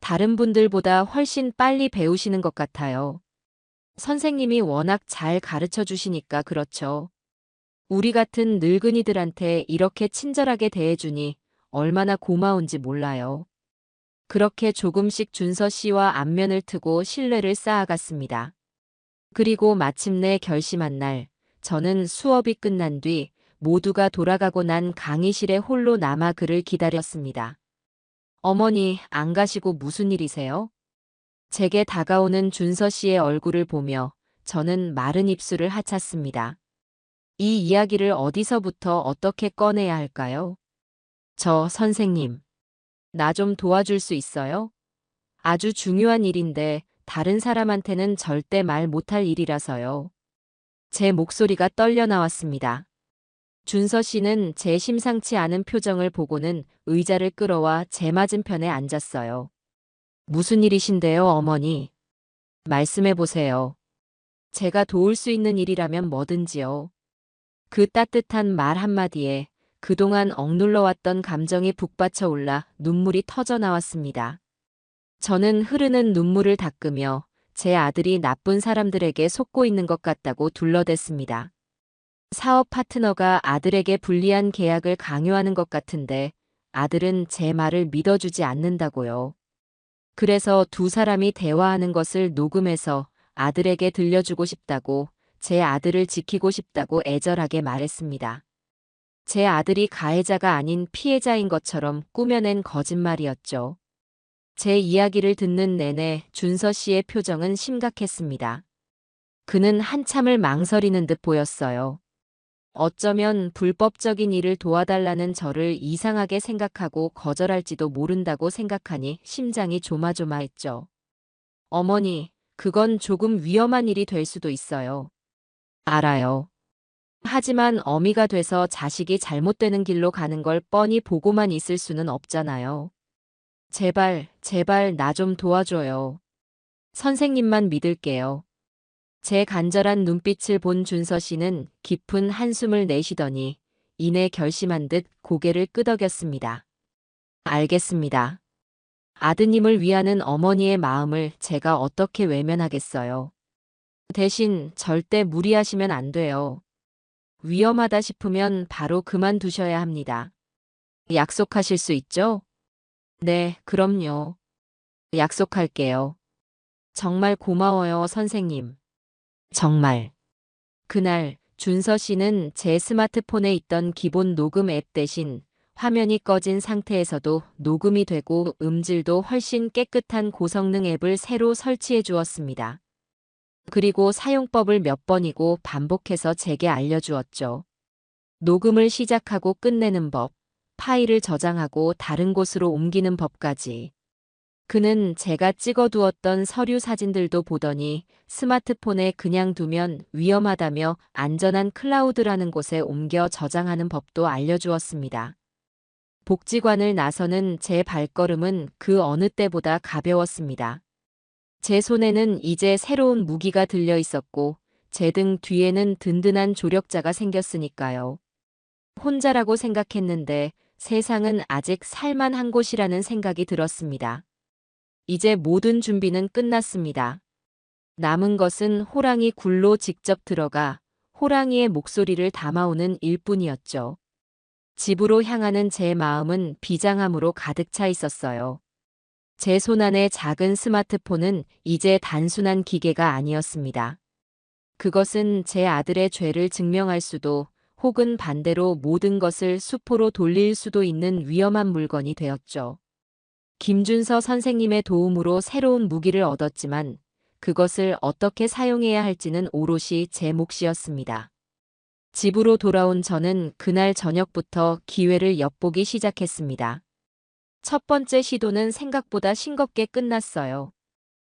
다른 분들보다 훨씬 빨리 배우시는 것 같아요. 선생님이 워낙 잘 가르쳐 주시니까 그렇죠. 우리 같은 늙은이들한테 이렇게 친절하게 대해주니 얼마나 고마운지 몰라요. 그렇게 조금씩 준서 씨와 안면을 트고 신뢰를 쌓아갔습니다. 그리고 마침내 결심한 날, 저는 수업이 끝난 뒤 모두가 돌아가고 난 강의실에 홀로 남아 그를 기다렸습니다. 어머니, 안 가시고 무슨 일이세요? 제게 다가오는 준서 씨의 얼굴을 보며 저는 마른 입술을 하찼습니다. 이 이야기를 어디서부터 어떻게 꺼내야 할까요? 선생님, 나 좀 도와줄 수 있어요? 아주 중요한 일인데 다른 사람한테는 절대 말 못할 일이라서요. 제 목소리가 떨려 나왔습니다. 준서 씨는 제 심상치 않은 표정을 보고는 의자를 끌어와 제 맞은편에 앉았어요. 무슨 일이신데요, 어머니? 말씀해 보세요. 제가 도울 수 있는 일이라면 뭐든지요. 그 따뜻한 말 한마디에 그동안 억눌러왔던 감정이 북받쳐 올라 눈물이 터져 나왔습니다. 저는 흐르는 눈물을 닦으며 제 아들이 나쁜 사람들에게 속고 있는 것 같다고 둘러댔습니다. 사업 파트너가 아들에게 불리한 계약을 강요하는 것 같은데 아들은 제 말을 믿어주지 않는다고요. 그래서 두 사람이 대화하는 것을 녹음해서 아들에게 들려주고 싶다고, 제 아들을 지키고 싶다고 애절하게 말했습니다. 제 아들이 가해자가 아닌 피해자인 것처럼 꾸며낸 거짓말이었죠. 제 이야기를 듣는 내내 준서 씨의 표정은 심각했습니다. 그는 한참을 망설이는 듯 보였어요. 어쩌면 불법적인 일을 도와달라는 저를 이상하게 생각하고 거절할지도 모른다고 생각하니 심장이 조마조마했죠. 어머니, 그건 조금 위험한 일이 될 수도 있어요. 알아요. 하지만 어미가 돼서 자식이 잘못되는 길로 가는 걸 뻔히 보고만 있을 수는 없잖아요. 제발, 제발 나 좀 도와줘요. 선생님만 믿을게요. 제 간절한 눈빛을 본 준서 씨는 깊은 한숨을 내쉬더니 이내 결심한 듯 고개를 끄덕였습니다. 알겠습니다. 아드님을 위하는 어머니의 마음을 제가 어떻게 외면하겠어요. 대신 절대 무리하시면 안 돼요. 위험하다 싶으면 바로 그만두셔야 합니다. 약속하실 수 있죠? 네, 그럼요. 약속할게요. 정말 고마워요, 선생님. 정말. 그날 준서 씨는 제 스마트폰에 있던 기본 녹음 앱 대신 화면이 꺼진 상태에서도 녹음이 되고 음질도 훨씬 깨끗한 고성능 앱을 새로 설치해 주었습니다. 그리고 사용법을 몇 번이고 반복해서 제게 알려주었죠. 녹음을 시작하고 끝내는 법, 파일을 저장하고 다른 곳으로 옮기는 법까지. 그는 제가 찍어두었던 서류 사진들도 보더니 스마트폰에 그냥 두면 위험하다며 안전한 클라우드라는 곳에 옮겨 저장하는 법도 알려주었습니다. 복지관을 나서는 제 발걸음은 그 어느 때보다 가벼웠습니다. 제 손에는 이제 새로운 무기가 들려 있었고 제 등 뒤에는 든든한 조력자가 생겼으니까요. 혼자라고 생각했는데 세상은 아직 살만한 곳이라는 생각이 들었습니다. 이제 모든 준비는 끝났습니다. 남은 것은 호랑이 굴로 직접 들어가 호랑이의 목소리를 담아오는 일뿐이었죠. 집으로 향하는 제 마음은 비장함으로 가득 차 있었어요. 제 손안의 작은 스마트폰은 이제 단순한 기계가 아니었습니다. 그것은 제 아들의 죄를 증명할 수도 혹은 반대로 모든 것을 수포로 돌릴 수도 있는 위험한 물건이 되었죠. 김준서 선생님의 도움으로 새로운 무기를 얻었지만 그것을 어떻게 사용해야 할지는 오롯이 제 몫이었습니다. 집으로 돌아온 저는 그날 저녁부터 기회를 엿보기 시작했습니다. 첫 번째 시도는 생각보다 싱겁게 끝났어요.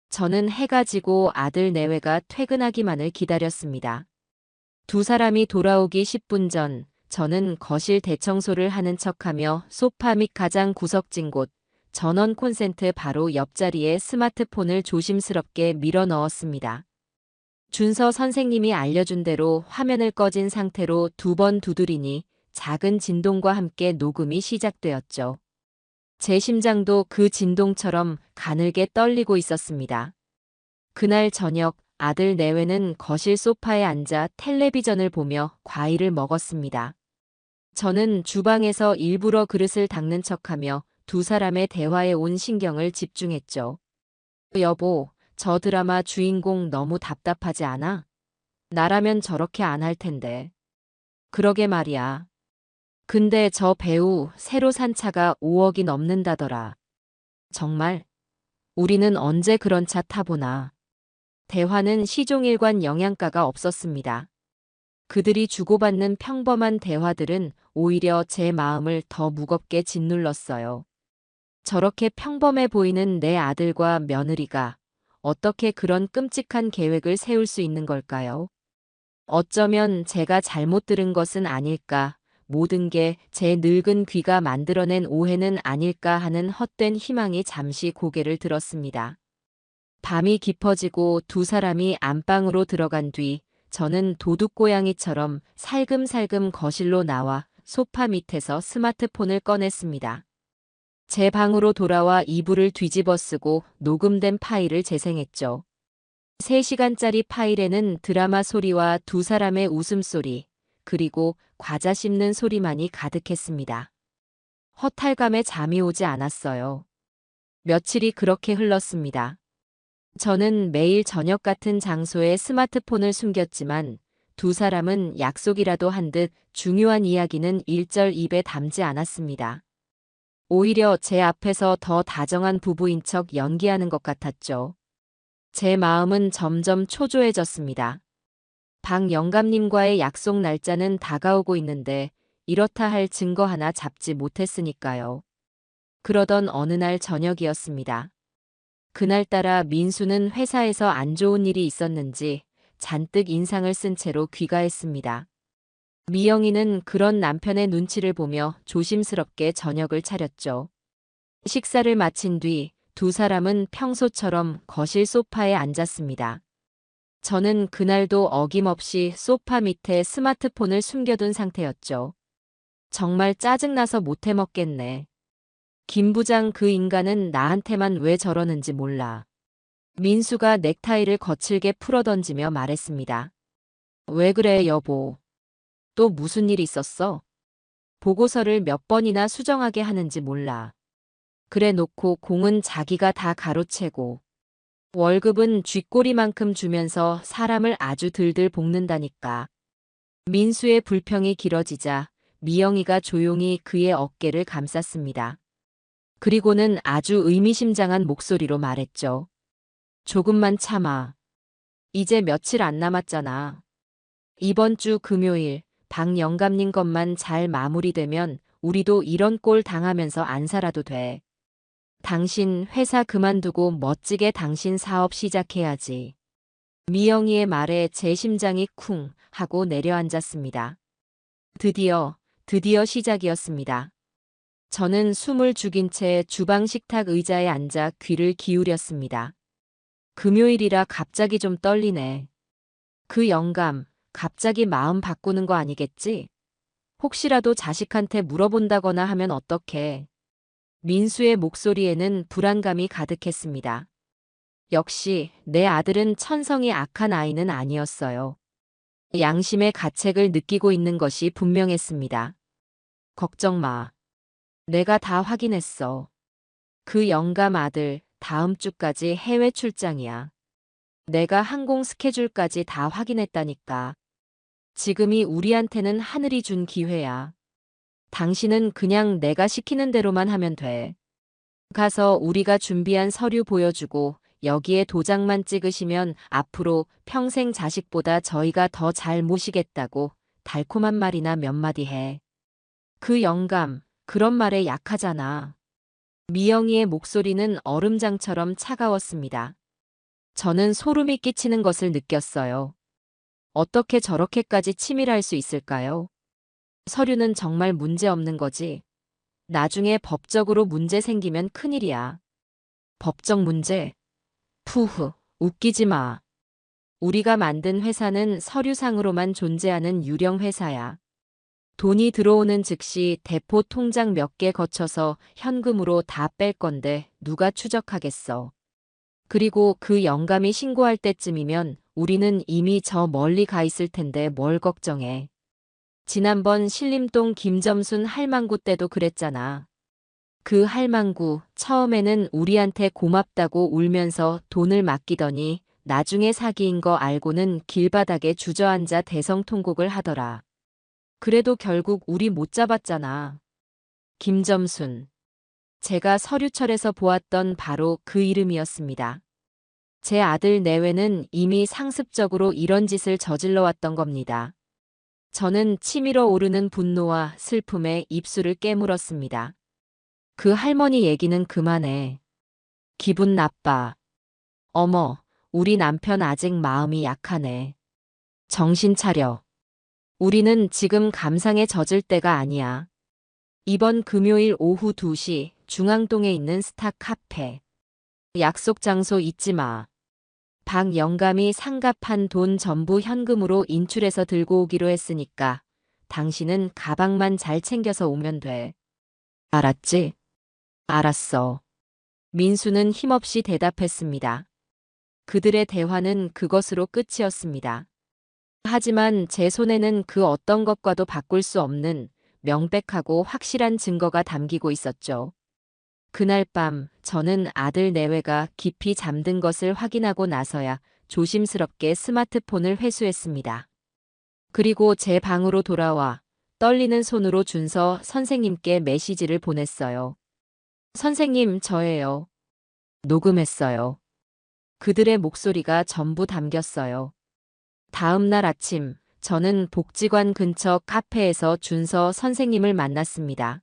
저는 해가 지고 아들 내외가 퇴근하기만을 기다렸습니다. 두 사람이 돌아오기 10분 전, 저는 거실 대청소를 하는 척하며 소파 및 가장 구석진 곳, 전원 콘센트 바로 옆자리에 스마트폰을 조심스럽게 밀어 넣었습니다. 준서 선생님이 알려준 대로 화면을 꺼진 상태로 2번 두드리니 작은 진동과 함께 녹음이 시작되었죠. 제 심장도 그 진동처럼 가늘게 떨리고 있었습니다. 그날 저녁 아들 내외는 거실 소파에 앉아 텔레비전을 보며 과일을 먹었습니다. 저는 주방에서 일부러 그릇을 닦는 척하며 두 사람의 대화에 온 신경을 집중했죠. 여보, 저 드라마 주인공 너무 답답하지 않아? 나라면 저렇게 안 할 텐데. 그러게 말이야. 근데 저 배우 새로 산 차가 5억이 넘는다더라. 정말? 우리는 언제 그런 차 타보나. 대화는 시종일관 영양가가 없었습니다. 그들이 주고받는 평범한 대화들은 오히려 제 마음을 더 무겁게 짓눌렀어요. 저렇게 평범해 보이는 내 아들과 며느리가 어떻게 그런 끔찍한 계획을 세울 수 있는 걸까요? 어쩌면 제가 잘못 들은 것은 아닐까, 모든 게 제 늙은 귀가 만들어낸 오해는 아닐까 하는 헛된 희망이 잠시 고개를 들었습니다. 밤이 깊어지고 두 사람이 안방으로 들어간 뒤 저는 도둑고양이처럼 살금살금 거실로 나와 소파 밑에서 스마트폰을 꺼냈습니다. 제 방으로 돌아와 이불을 뒤집어 쓰고 녹음된 파일을 재생했죠. 3시간짜리 파일에는 드라마 소리와 두 사람의 웃음소리, 그리고 과자 씹는 소리만이 가득했습니다. 허탈감에 잠이 오지 않았어요. 며칠이 그렇게 흘렀습니다. 저는 매일 저녁 같은 장소에 스마트폰을 숨겼지만 두 사람은 약속이라도 한 듯 중요한 이야기는 일절 입에 담지 않았습니다. 오히려 제 앞에서 더 다정한 부부인 척 연기하는 것 같았죠. 제 마음은 점점 초조해졌습니다. 박 영감님과의 약속 날짜는 다가오고 있는데 이렇다 할 증거 하나 잡지 못했으니까요. 그러던 어느 날 저녁이었습니다. 그날따라 민수는 회사에서 안 좋은 일이 있었는지 잔뜩 인상을 쓴 채로 귀가했습니다. 미영이는 그런 남편의 눈치를 보며 조심스럽게 저녁을 차렸죠. 식사를 마친 뒤 두 사람은 평소처럼 거실 소파에 앉았습니다. 저는 그날도 어김없이 소파 밑에 스마트폰을 숨겨둔 상태였죠. 정말 짜증나서 못해 먹겠네. 김 부장 그 인간은 나한테만 왜 저러는지 몰라. 민수가 넥타이를 거칠게 풀어던지며 말했습니다. 왜 그래, 여보? 또 무슨 일 있었어? 보고서를 몇 번이나 수정하게 하는지 몰라. 그래 놓고 공은 자기가 다 가로채고 월급은 쥐꼬리만큼 주면서 사람을 아주 들들 볶는다니까. 민수의 불평이 길어지자 미영이가 조용히 그의 어깨를 감쌌습니다. 그리고는 아주 의미심장한 목소리로 말했죠. 조금만 참아. 이제 며칠 안 남았잖아. 이번 주 금요일 박 영감님 것만 잘 마무리되면 우리도 이런 꼴 당하면서 안 살아도 돼. 당신 회사 그만두고 멋지게 당신 사업 시작해야지. 미영이의 말에 제 심장이 쿵 하고 내려앉았습니다. 드디어 시작이었습니다. 저는 숨을 죽인 채 주방 식탁 의자에 앉아 귀를 기울였습니다. 금요일이라 갑자기 좀 떨리네. 그 영감, 갑자기 마음 바꾸는 거 아니겠지? 혹시라도 자식한테 물어본다거나 하면 어떡해. 민수의 목소리에는 불안감이 가득했습니다. 역시 내 아들은 천성이 악한 아이는 아니었어요. 양심의 가책을 느끼고 있는 것이 분명했습니다. 걱정 마. 내가 다 확인했어. 그 영감 아들 다음 주까지 해외 출장이야. 내가 항공 스케줄까지 다 확인했다니까. 지금이 우리한테는 하늘이 준 기회야. 당신은 그냥 내가 시키는 대로만 하면 돼. 가서 우리가 준비한 서류 보여주고 여기에 도장만 찍으시면 앞으로 평생 자식보다 저희가 더 잘 모시겠다고 달콤한 말이나 몇 마디 해. 그 영감, 그런 말에 약하잖아. 미영이의 목소리는 얼음장처럼 차가웠습니다. 저는 소름이 끼치는 것을 느꼈어요. 어떻게 저렇게까지 치밀할 수 있을까요? 서류는 정말 문제 없는 거지. 나중에 법적으로 문제 생기면 큰일이야. 법적 문제? 푸흐, 웃기지 마. 우리가 만든 회사는 서류상으로만 존재하는 유령 회사야. 돈이 들어오는 즉시 대포 통장 몇 개 거쳐서 현금으로 다 뺄 건데 누가 추적하겠어. 그리고 그 영감이 신고할 때쯤이면 우리는 이미 저 멀리 가 있을 텐데 뭘 걱정해. 지난번 신림동 김점순 할망구 때도 그랬잖아. 그 할망구 처음에는 우리한테 고맙다고 울면서 돈을 맡기더니 나중에 사기인 거 알고는 길바닥에 주저앉아 대성통곡을 하더라. 그래도 결국 우리 못 잡았잖아. 김점순. 제가 서류철에서 보았던 바로 그 이름이었습니다. 제 아들 내외는 이미 상습적으로 이런 짓을 저질러 왔던 겁니다. 저는 치밀어 오르는 분노와 슬픔에 입술을 깨물었습니다. 그 할머니 얘기는 그만해. 기분 나빠. 어머, 우리 남편 아직 마음이 약하네. 정신 차려. 우리는 지금 감상에 젖을 때가 아니야. 이번 금요일 오후 2시 중앙동에 있는 스타 카페. 약속 장소 잊지 마. 박 영감이 상갑한 돈 전부 현금으로 인출해서 들고 오기로 했으니까 당신은 가방만 잘 챙겨서 오면 돼. 알았지? 알았어. 민수는 힘없이 대답했습니다. 그들의 대화는 그것으로 끝이었습니다. 하지만 제 손에는 그 어떤 것과도 바꿀 수 없는 명백하고 확실한 증거가 담기고 있었죠. 그날 밤 저는 아들 내외가 깊이 잠든 것을 확인하고 나서야 조심스럽게 스마트폰을 회수했습니다. 그리고 제 방으로 돌아와 떨리는 손으로 준서 선생님께 메시지를 보냈어요. 선생님, 저예요. 녹음했어요. 그들의 목소리가 전부 담겼어요. 다음 날 아침, 저는 복지관 근처 카페에서 준서 선생님을 만났습니다.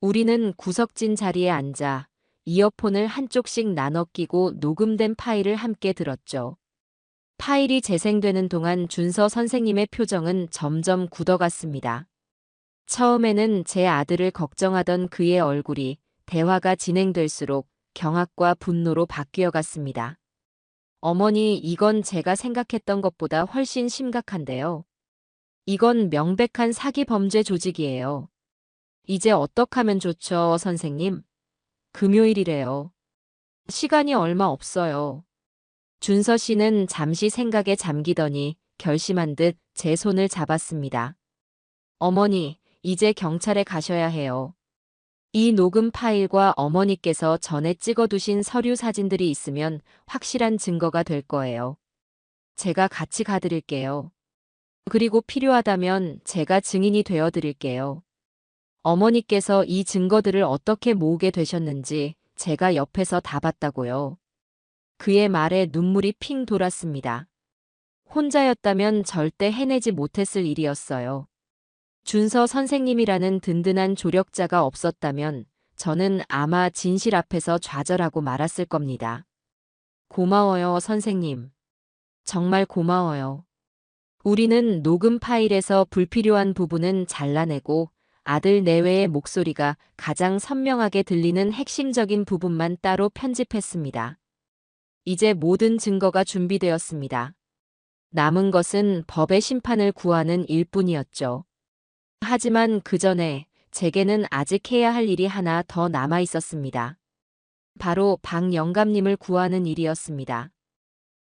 우리는 구석진 자리에 앉아 이어폰을 한쪽씩 나눠 끼고 녹음된 파일을 함께 들었죠. 파일이 재생되는 동안 준서 선생님의 표정은 점점 굳어갔습니다. 처음에는 제 아들을 걱정하던 그의 얼굴이 대화가 진행될수록 경악과 분노로 바뀌어 갔습니다. 어머니, 이건 제가 생각했던 것보다 훨씬 심각한데요. 이건 명백한 사기 범죄 조직이에요. 이제 어떡하면 좋죠, 선생님? 금요일이래요. 시간이 얼마 없어요. 준서 씨는 잠시 생각에 잠기더니 결심한 듯 제 손을 잡았습니다. 어머니, 이제 경찰에 가셔야 해요. 이 녹음 파일과 어머니께서 전에 찍어두신 서류 사진들이 있으면 확실한 증거가 될 거예요. 제가 같이 가드릴게요. 그리고 필요하다면 제가 증인이 되어 드릴게요. 어머니께서 이 증거들을 어떻게 모으게 되셨는지 제가 옆에서 다 봤다고요. 그의 말에 눈물이 핑 돌았습니다. 혼자였다면 절대 해내지 못했을 일이었어요. 준서 선생님이라는 든든한 조력자가 없었다면 저는 아마 진실 앞에서 좌절하고 말았을 겁니다. 고마워요, 선생님. 정말 고마워요. 우리는 녹음 파일에서 불필요한 부분은 잘라내고 아들 내외의 목소리가 가장 선명하게 들리는 핵심적인 부분만 따로 편집했습니다. 이제 모든 증거가 준비되었습니다. 남은 것은 법의 심판을 구하는 일뿐이었죠. 하지만 그 전에 제게는 아직 해야 할 일이 하나 더 남아 있었습니다. 바로 박 영감님을 구하는 일이었습니다.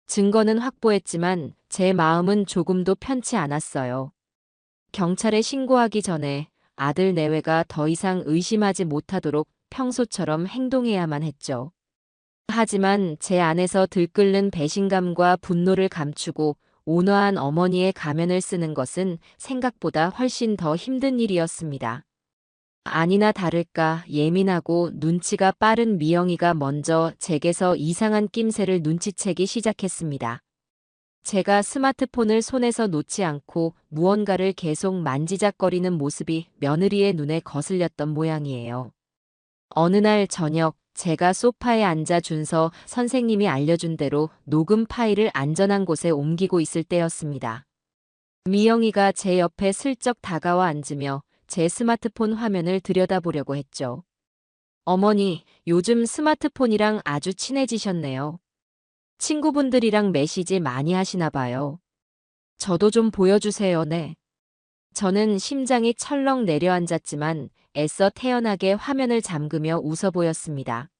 증거는 확보했지만 제 마음은 조금도 편치 않았어요. 경찰에 신고하기 전에 아들 내외가 더 이상 의심하지 못하도록 평소처럼 행동해야만 했죠. 하지만 제 안에서 들끓는 배신감과 분노를 감추고 온화한 어머니의 가면을 쓰는 것은 생각보다 훨씬 더 힘든 일이었습니다. 아니나 다를까 예민하고 눈치가 빠른 미영이가 먼저 제게서 이상한 낌새를 눈치채기 시작했습니다. 제가 스마트폰을 손에서 놓지 않고 무언가를 계속 만지작거리는 모습이 며느리의 눈에 거슬렸던 모양이에요. 어느 날 저녁, 제가 소파에 앉아 준서 선생님이 알려준 대로 녹음 파일을 안전한 곳에 옮기고 있을 때였습니다. 미영이가 제 옆에 슬쩍 다가와 앉으며 제 스마트폰 화면을 들여다보려고 했죠. 어머니, 요즘 스마트폰이랑 아주 친해지셨네요. 친구분들이랑 메시지 많이 하시나 봐요. 저도 좀 보여주세요, 네. 저는 심장이 철렁 내려앉았지만 애써 태연하게 화면을 잠그며 웃어 보였습니다.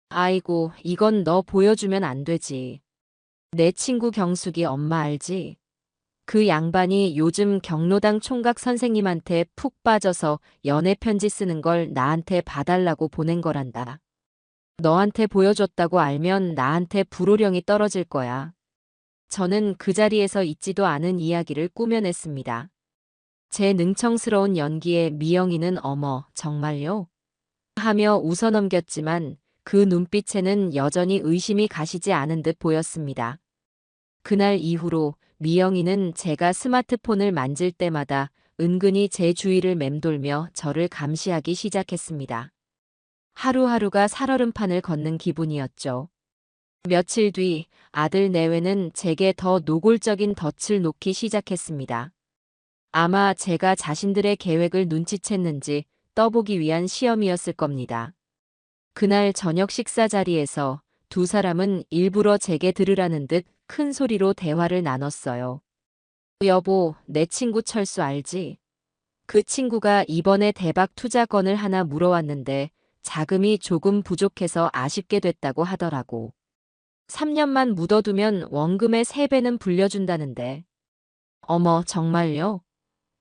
아이고, 이건 너 보여주면 안 되지. 내 친구 경숙이 엄마 알지? 그 양반이 요즘 경로당 총각 선생님한테 푹 빠져서 연애 편지 쓰는 걸 나한테 봐달라고 보낸 거란다. 너한테 보여줬다고 알면 나한테 불호령이 떨어질 거야. 저는 그 자리에서 있지도 않은 이야기를 꾸며냈습니다. 제 능청스러운 연기에 미영이는 어머, 정말요? 하며 웃어넘겼지만 그 눈빛에는 여전히 의심이 가시지 않은 듯 보였습니다. 그날 이후로 미영이는 제가 스마트폰을 만질 때마다 은근히 제 주위를 맴돌며 저를 감시하기 시작했습니다. 하루하루가 살얼음판을 걷는 기분이었죠. 며칠 뒤 아들 내외는 제게 더 노골적인 덫을 놓기 시작했습니다. 아마 제가 자신들의 계획을 눈치챘는지 떠보기 위한 시험이었을 겁니다. 그날 저녁 식사 자리에서 두 사람은 일부러 제게 들으라는 듯 큰 소리로 대화를 나눴어요. 여보, 내 친구 철수 알지? 그 친구가 이번에 대박 투자건을 하나 물어왔는데 자금이 조금 부족해서 아쉽게 됐다고 하더라고. 3년만 묻어두면 원금의 3배는 불려준다는데. 어머, 정말요?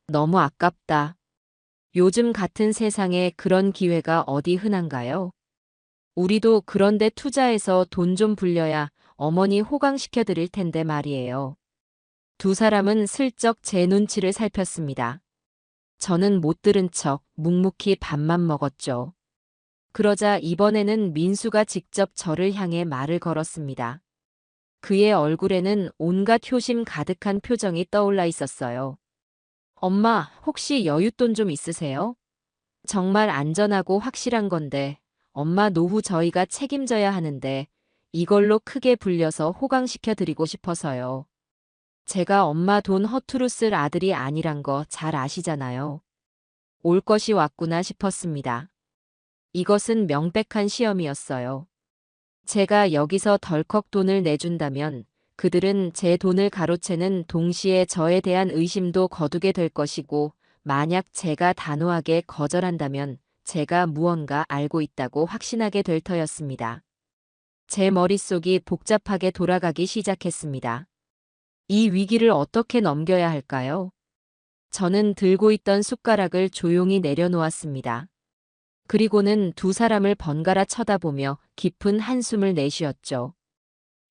너무 아깝다. 요즘 같은 세상에 그런 기회가 어디 흔한가요? 우리도 그런데 투자해서 돈 좀 불려야 어머니 호강시켜 드릴 텐데 말이에요. 두 사람은 슬쩍 제 눈치를 살폈습니다. 저는 못 들은 척 묵묵히 밥만 먹었죠. 그러자 이번에는 민수가 직접 저를 향해 말을 걸었습니다. 그의 얼굴에는 온갖 효심 가득한 표정이 떠올라 있었어요. 엄마, 혹시 여윳돈 좀 있으세요? 정말 안전하고 확실한 건데, 엄마 노후 저희가 책임져야 하는데, 이걸로 크게 불려서 호강시켜 드리고 싶어서요. 제가 엄마 돈 허투루 쓸 아들이 아니란 거 잘 아시잖아요. 올 것이 왔구나 싶었습니다. 이것은 명백한 시험이었어요. 제가 여기서 덜컥 돈을 내준다면 그들은 제 돈을 가로채는 동시에 저에 대한 의심도 거두게 될 것이고, 만약 제가 단호하게 거절한다면 제가 무언가 알고 있다고 확신하게 될 터였습니다. 제 머릿속이 복잡하게 돌아가기 시작했습니다. 이 위기를 어떻게 넘겨야 할까요? 저는 들고 있던 숟가락을 조용히 내려놓았습니다. 그리고는 두 사람을 번갈아 쳐다보며 깊은 한숨을 내쉬었죠.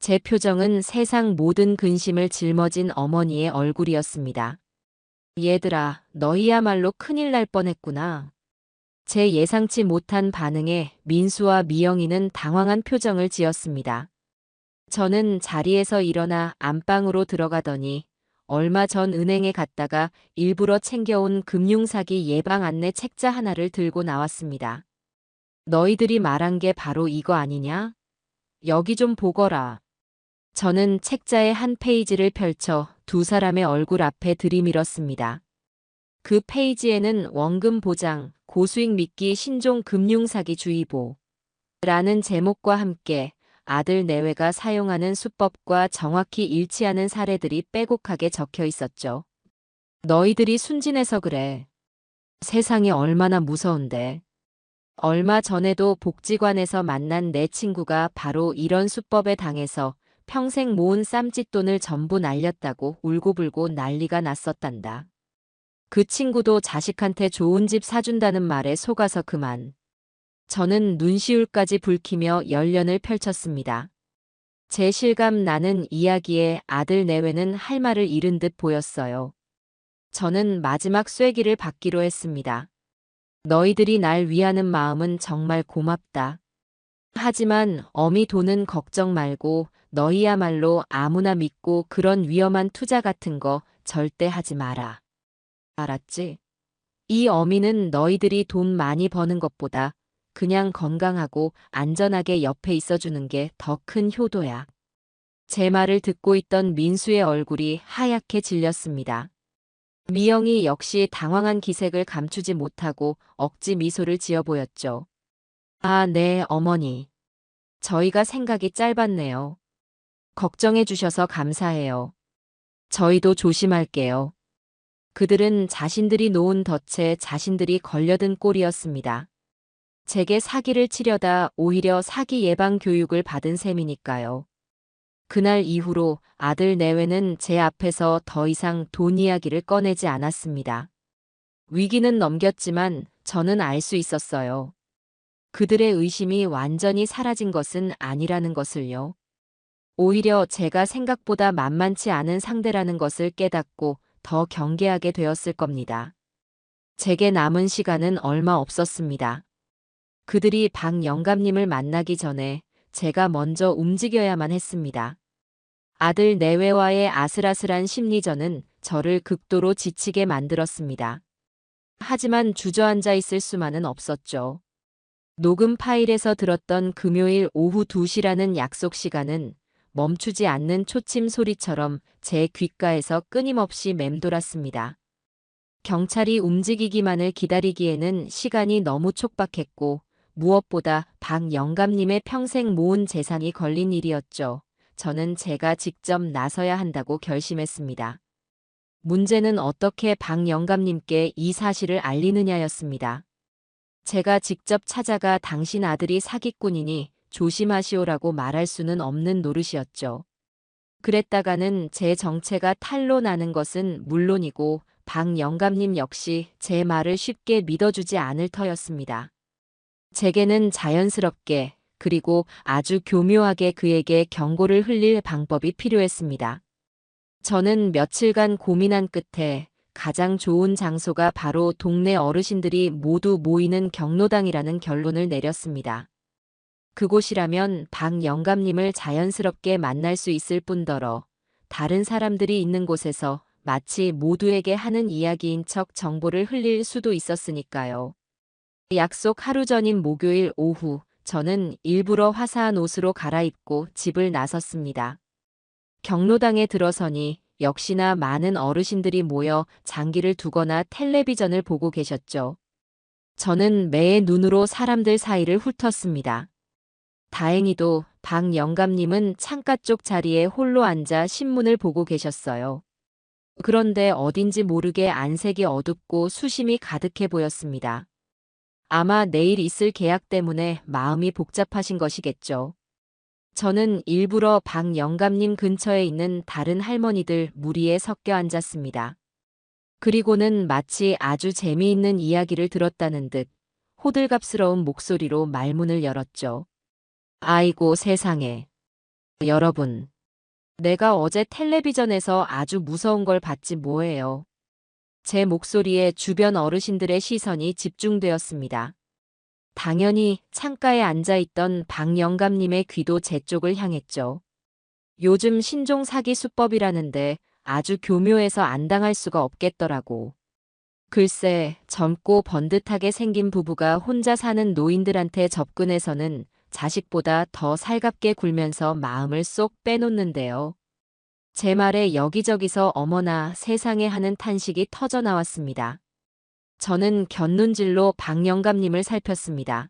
제 표정은 세상 모든 근심을 짊어진 어머니의 얼굴이었습니다. 얘들아, 너희야말로 큰일 날 뻔했구나. 제 예상치 못한 반응에 민수와 미영이는 당황한 표정을 지었습니다. 저는 자리에서 일어나 안방으로 들어가더니 얼마 전 은행에 갔다가 일부러 챙겨온 금융사기 예방 안내 책자 하나를 들고 나왔습니다. 너희들이 말한 게 바로 이거 아니냐? 여기 좀 보거라. 저는 책자의 한 페이지를 펼쳐 두 사람의 얼굴 앞에 들이밀었습니다. 그 페이지에는 원금 보장, 고수익 믿기 신종 금융사기 주의보 라는 제목과 함께 아들 내외가 사용하는 수법과 정확히 일치하는 사례들이 빼곡하게 적혀 있었죠. 너희들이 순진해서 그래. 세상이 얼마나 무서운데. 얼마 전에도 복지관에서 만난 내 친구가 바로 이런 수법에 당해서 평생 모은 쌈짓돈을 전부 날렸다고 울고불고 난리가 났었단다. 그 친구도 자식한테 좋은 집 사준다는 말에 속아서 그만. 저는 눈시울까지 붉히며 열연을 펼쳤습니다. 제 실감 나는 이야기에 아들 내외는 할 말을 잃은 듯 보였어요. 저는 마지막 쐐기를 받기로 했습니다. 너희들이 날 위하는 마음은 정말 고맙다. 하지만 어미 돈은 걱정 말고 너희야말로 아무나 믿고 그런 위험한 투자 같은 거 절대 하지 마라. 알았지? 이 어미는 너희들이 돈 많이 버는 것보다 그냥 건강하고 안전하게 옆에 있어주는 게 더 큰 효도야. 제 말을 듣고 있던 민수의 얼굴이 하얗게 질렸습니다. 미영이 역시 당황한 기색을 감추지 못하고 억지 미소를 지어 보였죠. 아, 네, 어머니. 저희가 생각이 짧았네요. 걱정해 주셔서 감사해요. 저희도 조심할게요. 그들은 자신들이 놓은 덫에 자신들이 걸려든 꼴이었습니다. 제게 사기를 치려다 오히려 사기 예방 교육을 받은 셈이니까요. 그날 이후로 아들 내외는 제 앞에서 더 이상 돈 이야기를 꺼내지 않았습니다. 위기는 넘겼지만 저는 알 수 있었어요. 그들의 의심이 완전히 사라진 것은 아니라는 것을요. 오히려 제가 생각보다 만만치 않은 상대라는 것을 깨닫고 더 경계하게 되었을 겁니다. 제게 남은 시간은 얼마 없었습니다. 그들이 박 영감님을 만나기 전에 제가 먼저 움직여야만 했습니다. 아들 내외와의 아슬아슬한 심리전은 저를 극도로 지치게 만들었습니다. 하지만 주저앉아 있을 수만은 없었죠. 녹음 파일에서 들었던 금요일 오후 2시라는 약속 시간은 멈추지 않는 초침 소리처럼 제 귓가에서 끊임없이 맴돌았습니다. 경찰이 움직이기만을 기다리기에는 시간이 너무 촉박했고 무엇보다 박 영감님의 평생 모은 재산이 걸린 일이었죠. 저는 제가 직접 나서야 한다고 결심했습니다. 문제는 어떻게 박 영감님께 이 사실을 알리느냐였습니다. 제가 직접 찾아가 당신 아들이 사기꾼이니 조심하시오라고 말할 수는 없는 노릇이었죠. 그랬다가는 제 정체가 탄로나는 것은 물론이고 박 영감님 역시 제 말을 쉽게 믿어주지 않을 터였습니다. 제게는 자연스럽게 그리고 아주 교묘하게 그에게 경고를 흘릴 방법이 필요했습니다. 저는 며칠간 고민한 끝에 가장 좋은 장소가 바로 동네 어르신들이 모두 모이는 경로당이라는 결론을 내렸습니다. 그곳이라면 박 영감님을 자연스럽게 만날 수 있을 뿐더러 다른 사람들이 있는 곳에서 마치 모두에게 하는 이야기인 척 정보를 흘릴 수도 있었으니까요. 약속 하루 전인 목요일 오후, 저는 일부러 화사한 옷으로 갈아입고 집을 나섰습니다. 경로당에 들어서니 역시나 많은 어르신들이 모여 장기를 두거나 텔레비전을 보고 계셨죠. 저는 매의 눈으로 사람들 사이를 훑었습니다. 다행히도 박 영감님은 창가 쪽 자리에 홀로 앉아 신문을 보고 계셨어요. 그런데 어딘지 모르게 안색이 어둡고 수심이 가득해 보였습니다. 아마 내일 있을 계약 때문에 마음이 복잡하신 것이겠죠. 저는 일부러 박 영감님 근처에 있는 다른 할머니들 무리에 섞여 앉았습니다. 그리고는 마치 아주 재미있는 이야기를 들었다는 듯 호들갑스러운 목소리로 말문을 열었죠. 아이고 세상에. 여러분. 내가 어제 텔레비전에서 아주 무서운 걸 봤지 뭐예요. 제 목소리에 주변 어르신들의 시선이 집중되었습니다. 당연히 창가에 앉아있던 박 영감님의 귀도 제 쪽을 향했죠. 요즘 신종 사기 수법이라는데 아주 교묘해서 안 당할 수가 없겠더라고. 글쎄, 젊고 번듯하게 생긴 부부가 혼자 사는 노인들한테 접근해서는 자식보다 더 살갑게 굴면서 마음을 쏙 빼놓는데요. 제 말에 여기저기서 어머나 세상에 하는 탄식이 터져 나왔습니다. 저는 곁눈질로 박 영감님을 살폈습니다.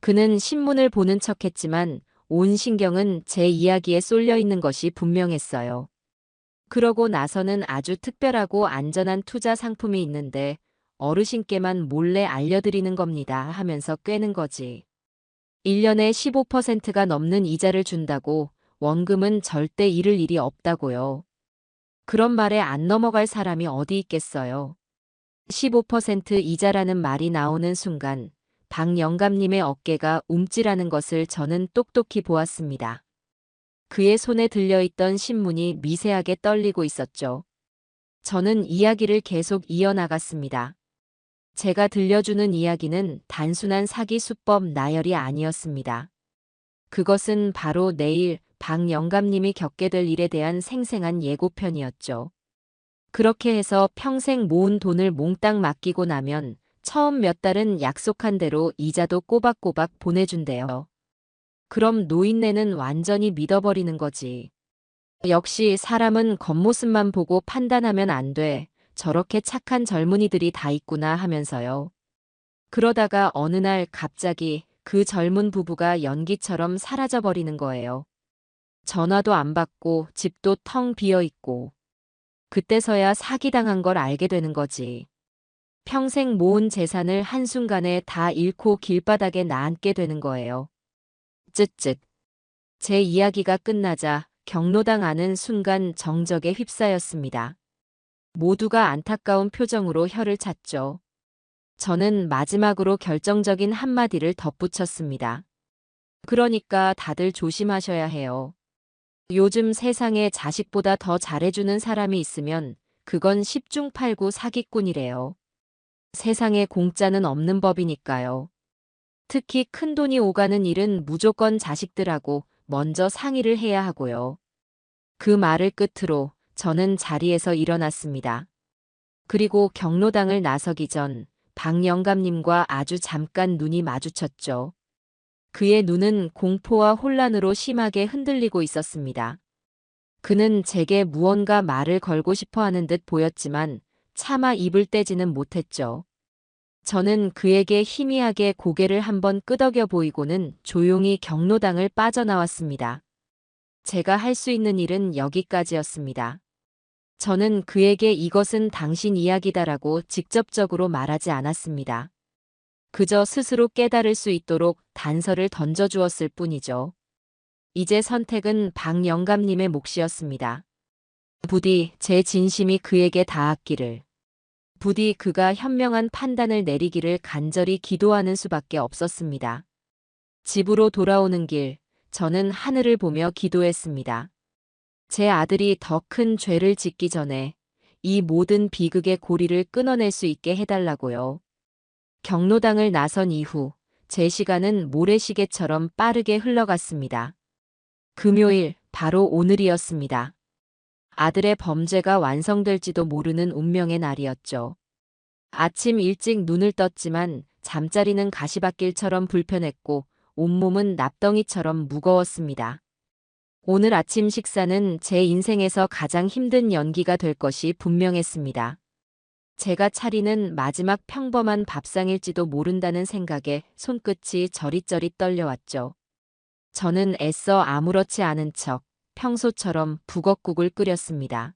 그는 신문을 보는 척했지만 온 신경은 제 이야기에 쏠려 있는 것이 분명했어요. 그러고 나서는 아주 특별하고 안전한 투자 상품이 있는데 어르신께만 몰래 알려드리는 겁니다 하면서 꿰는 거지. 1년에 15%가 넘는 이자를 준다고 원금은 절대 잃을 일이 없다고요. 그런 말에 안 넘어갈 사람이 어디 있겠어요. 15% 이자라는 말이 나오는 순간 박 영감님의 어깨가 움찔하는 것을 저는 똑똑히 보았습니다. 그의 손에 들려있던 신문이 미세하게 떨리고 있었죠. 저는 이야기를 계속 이어나갔습니다. 제가 들려주는 이야기는 단순한 사기 수법 나열이 아니었습니다. 그것은 바로 내일 박 영감님이 겪게 될 일에 대한 생생한 예고편이었죠. 그렇게 해서 평생 모은 돈을 몽땅 맡기고 나면 처음 몇 달은 약속한 대로 이자도 꼬박꼬박 보내준대요. 그럼 노인네는 완전히 믿어버리는 거지. 역시 사람은 겉모습만 보고 판단하면 안 돼. 저렇게 착한 젊은이들이 다 있구나 하면서요. 그러다가 어느 날 갑자기 그 젊은 부부가 연기처럼 사라져버리는 거예요. 전화도 안 받고 집도 텅 비어 있고. 그때서야 사기당한 걸 알게 되는 거지. 평생 모은 재산을 한순간에 다 잃고 길바닥에 나앉게 되는 거예요. 쯧쯧. 제 이야기가 끝나자 경로당 안은 순간 정적에 휩싸였습니다. 모두가 안타까운 표정으로 혀를 찼죠. 저는 마지막으로 결정적인 한마디를 덧붙였습니다. 그러니까 다들 조심하셔야 해요. 요즘 세상에 자식보다 더 잘해주는 사람이 있으면 그건 10중 8구 사기꾼이래요. 세상에 공짜는 없는 법이니까요. 특히 큰돈이 오가는 일은 무조건 자식들하고 먼저 상의를 해야 하고요. 그 말을 끝으로 저는 자리에서 일어났습니다. 그리고 경로당을 나서기 전 박 영감님과 아주 잠깐 눈이 마주쳤죠. 그의 눈은 공포와 혼란으로 심하게 흔들리고 있었습니다. 그는 제게 무언가 말을 걸고 싶어 하는 듯 보였지만 차마 입을 떼지는 못했죠. 저는 그에게 희미하게 고개를 한번 끄덕여 보이고는 조용히 경로당을 빠져나왔습니다. 제가 할 수 있는 일은 여기까지였습니다. 저는 그에게 이것은 당신 이야기다라고 직접적으로 말하지 않았습니다. 그저 스스로 깨달을 수 있도록 단서를 던져주었을 뿐이죠. 이제 선택은 박 영감님의 몫이었습니다. 부디 제 진심이 그에게 닿았기를. 부디 그가 현명한 판단을 내리기를 간절히 기도하는 수밖에 없었습니다. 집으로 돌아오는 길, 저는 하늘을 보며 기도했습니다. 제 아들이 더 큰 죄를 짓기 전에 이 모든 비극의 고리를 끊어낼 수 있게 해달라고요. 경로당을 나선 이후 제 시간은 모래시계처럼 빠르게 흘러갔습니다. 금요일, 바로 오늘이었습니다. 아들의 범죄가 완성될지도 모르는 운명의 날이었죠. 아침 일찍 눈을 떴지만 잠자리는 가시밭길처럼 불편했고 온몸은 납덩이처럼 무거웠습니다. 오늘 아침 식사는 제 인생에서 가장 힘든 연기가 될 것이 분명했습니다. 제가 차리는 마지막 평범한 밥상일지도 모른다는 생각에 손끝이 저릿저릿 떨려왔죠. 저는 애써 아무렇지 않은 척 평소처럼 북엇국을 끓였습니다.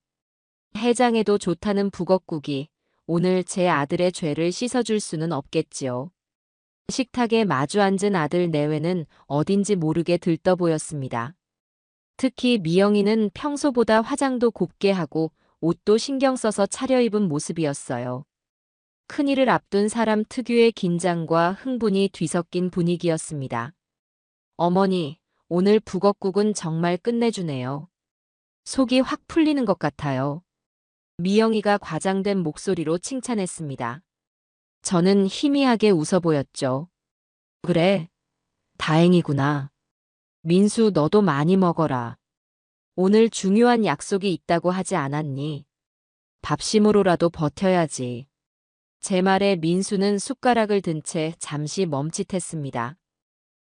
해장에도 좋다는 북엇국이 오늘 제 아들의 죄를 씻어줄 수는 없겠지요. 식탁에 마주 앉은 아들 내외는 어딘지 모르게 들떠 보였습니다. 특히 미영이는 평소보다 화장도 곱게 하고 옷도 신경 써서 차려입은 모습이었어요. 큰일을 앞둔 사람 특유의 긴장과 흥분이 뒤섞인 분위기였습니다. 어머니, 오늘 북엇국은 정말 끝내주네요. 속이 확 풀리는 것 같아요. 미영이가 과장된 목소리로 칭찬했습니다. 저는 희미하게 웃어 보였죠. 그래, 다행이구나. 민수 너도 많이 먹어라. 오늘 중요한 약속이 있다고 하지 않았니? 밥심으로라도 버텨야지. 제 말에 민수는 숟가락을 든 채 잠시 멈칫했습니다.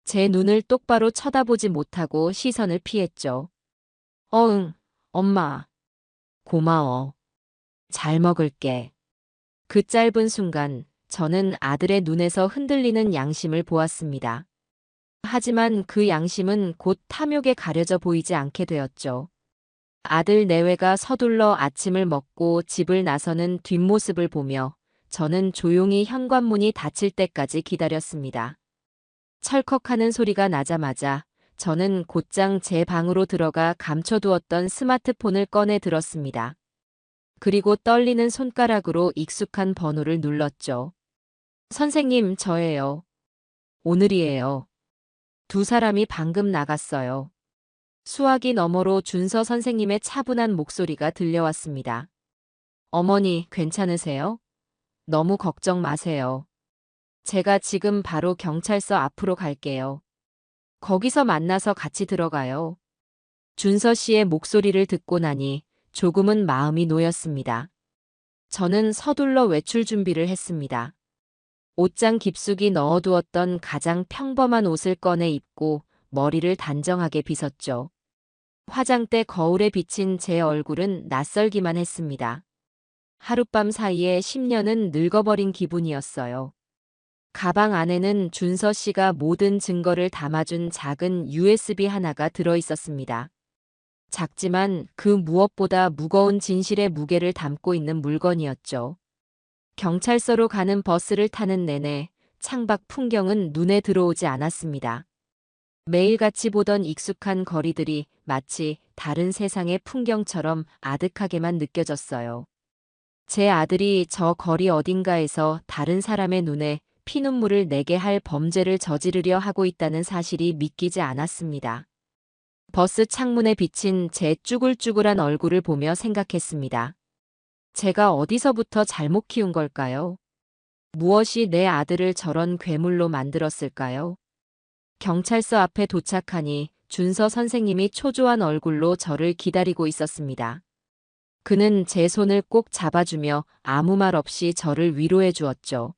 제 눈을 똑바로 쳐다보지 못하고 시선을 피했죠. 어응, 엄마. 고마워. 잘 먹을게. 그 짧은 순간 저는 아들의 눈에서 흔들리는 양심을 보았습니다. 하지만 그 양심은 곧 탐욕에 가려져 보이지 않게 되었죠. 아들 내외가 서둘러 아침을 먹고 집을 나서는 뒷모습을 보며 저는 조용히 현관문이 닫힐 때까지 기다렸습니다. 철컥하는 소리가 나자마자 저는 곧장 제 방으로 들어가 감춰두었던 스마트폰을 꺼내 들었습니다. 그리고 떨리는 손가락으로 익숙한 번호를 눌렀죠. 선생님, 저예요. 오늘이에요. 두 사람이 방금 나갔어요. 수화기 너머로 준서 선생님의 차분한 목소리가 들려왔습니다. 어머니, 괜찮으세요? 너무 걱정 마세요. 제가 지금 바로 경찰서 앞으로 갈게요. 거기서 만나서 같이 들어가요. 준서 씨의 목소리를 듣고 나니 조금은 마음이 놓였습니다. 저는 서둘러 외출 준비를 했습니다. 옷장 깊숙이 넣어두었던 가장 평범한 옷을 꺼내 입고 머리를 단정하게 빗었죠. 화장대 거울에 비친 제 얼굴은 낯설기만 했습니다. 하룻밤 사이에 10년은 늙어버린 기분이었어요. 가방 안에는 준서 씨가 모든 증거를 담아준 작은 USB 하나가 들어 있었습니다. 작지만 그 무엇보다 무거운 진실의 무게를 담고 있는 물건이었죠. 경찰서로 가는 버스를 타는 내내 창밖 풍경은 눈에 들어오지 않았습니다. 매일같이 보던 익숙한 거리들이 마치 다른 세상의 풍경처럼 아득하게만 느껴졌어요. 제 아들이 저 거리 어딘가에서 다른 사람의 눈에 피눈물을 내게 할 범죄를 저지르려 하고 있다는 사실이 믿기지 않았습니다. 버스 창문에 비친 제 쭈글쭈글한 얼굴을 보며 생각했습니다. 제가 어디서부터 잘못 키운 걸까요? 무엇이 내 아들을 저런 괴물로 만들었을까요? 경찰서 앞에 도착하니 준서 선생님이 초조한 얼굴로 저를 기다리고 있었습니다. 그는 제 손을 꼭 잡아주며 아무 말 없이 저를 위로해 주었죠.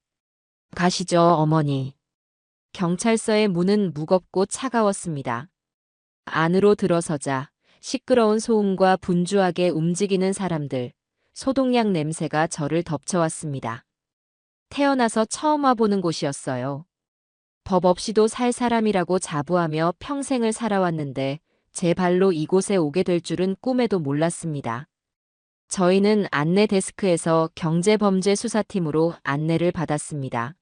가시죠, 어머니. 경찰서의 문은 무겁고 차가웠습니다. 안으로 들어서자 시끄러운 소음과 분주하게 움직이는 사람들, 소독약 냄새가 저를 덮쳐왔습니다. 태어나서 처음 와보는 곳이었어요. 법 없이도 살 사람이라고 자부하며 평생을 살아왔는데 제 발로 이곳에 오게 될 줄은 꿈에도 몰랐습니다. 저희는 안내 데스크에서 경제범죄수사팀으로 안내를 받았습니다.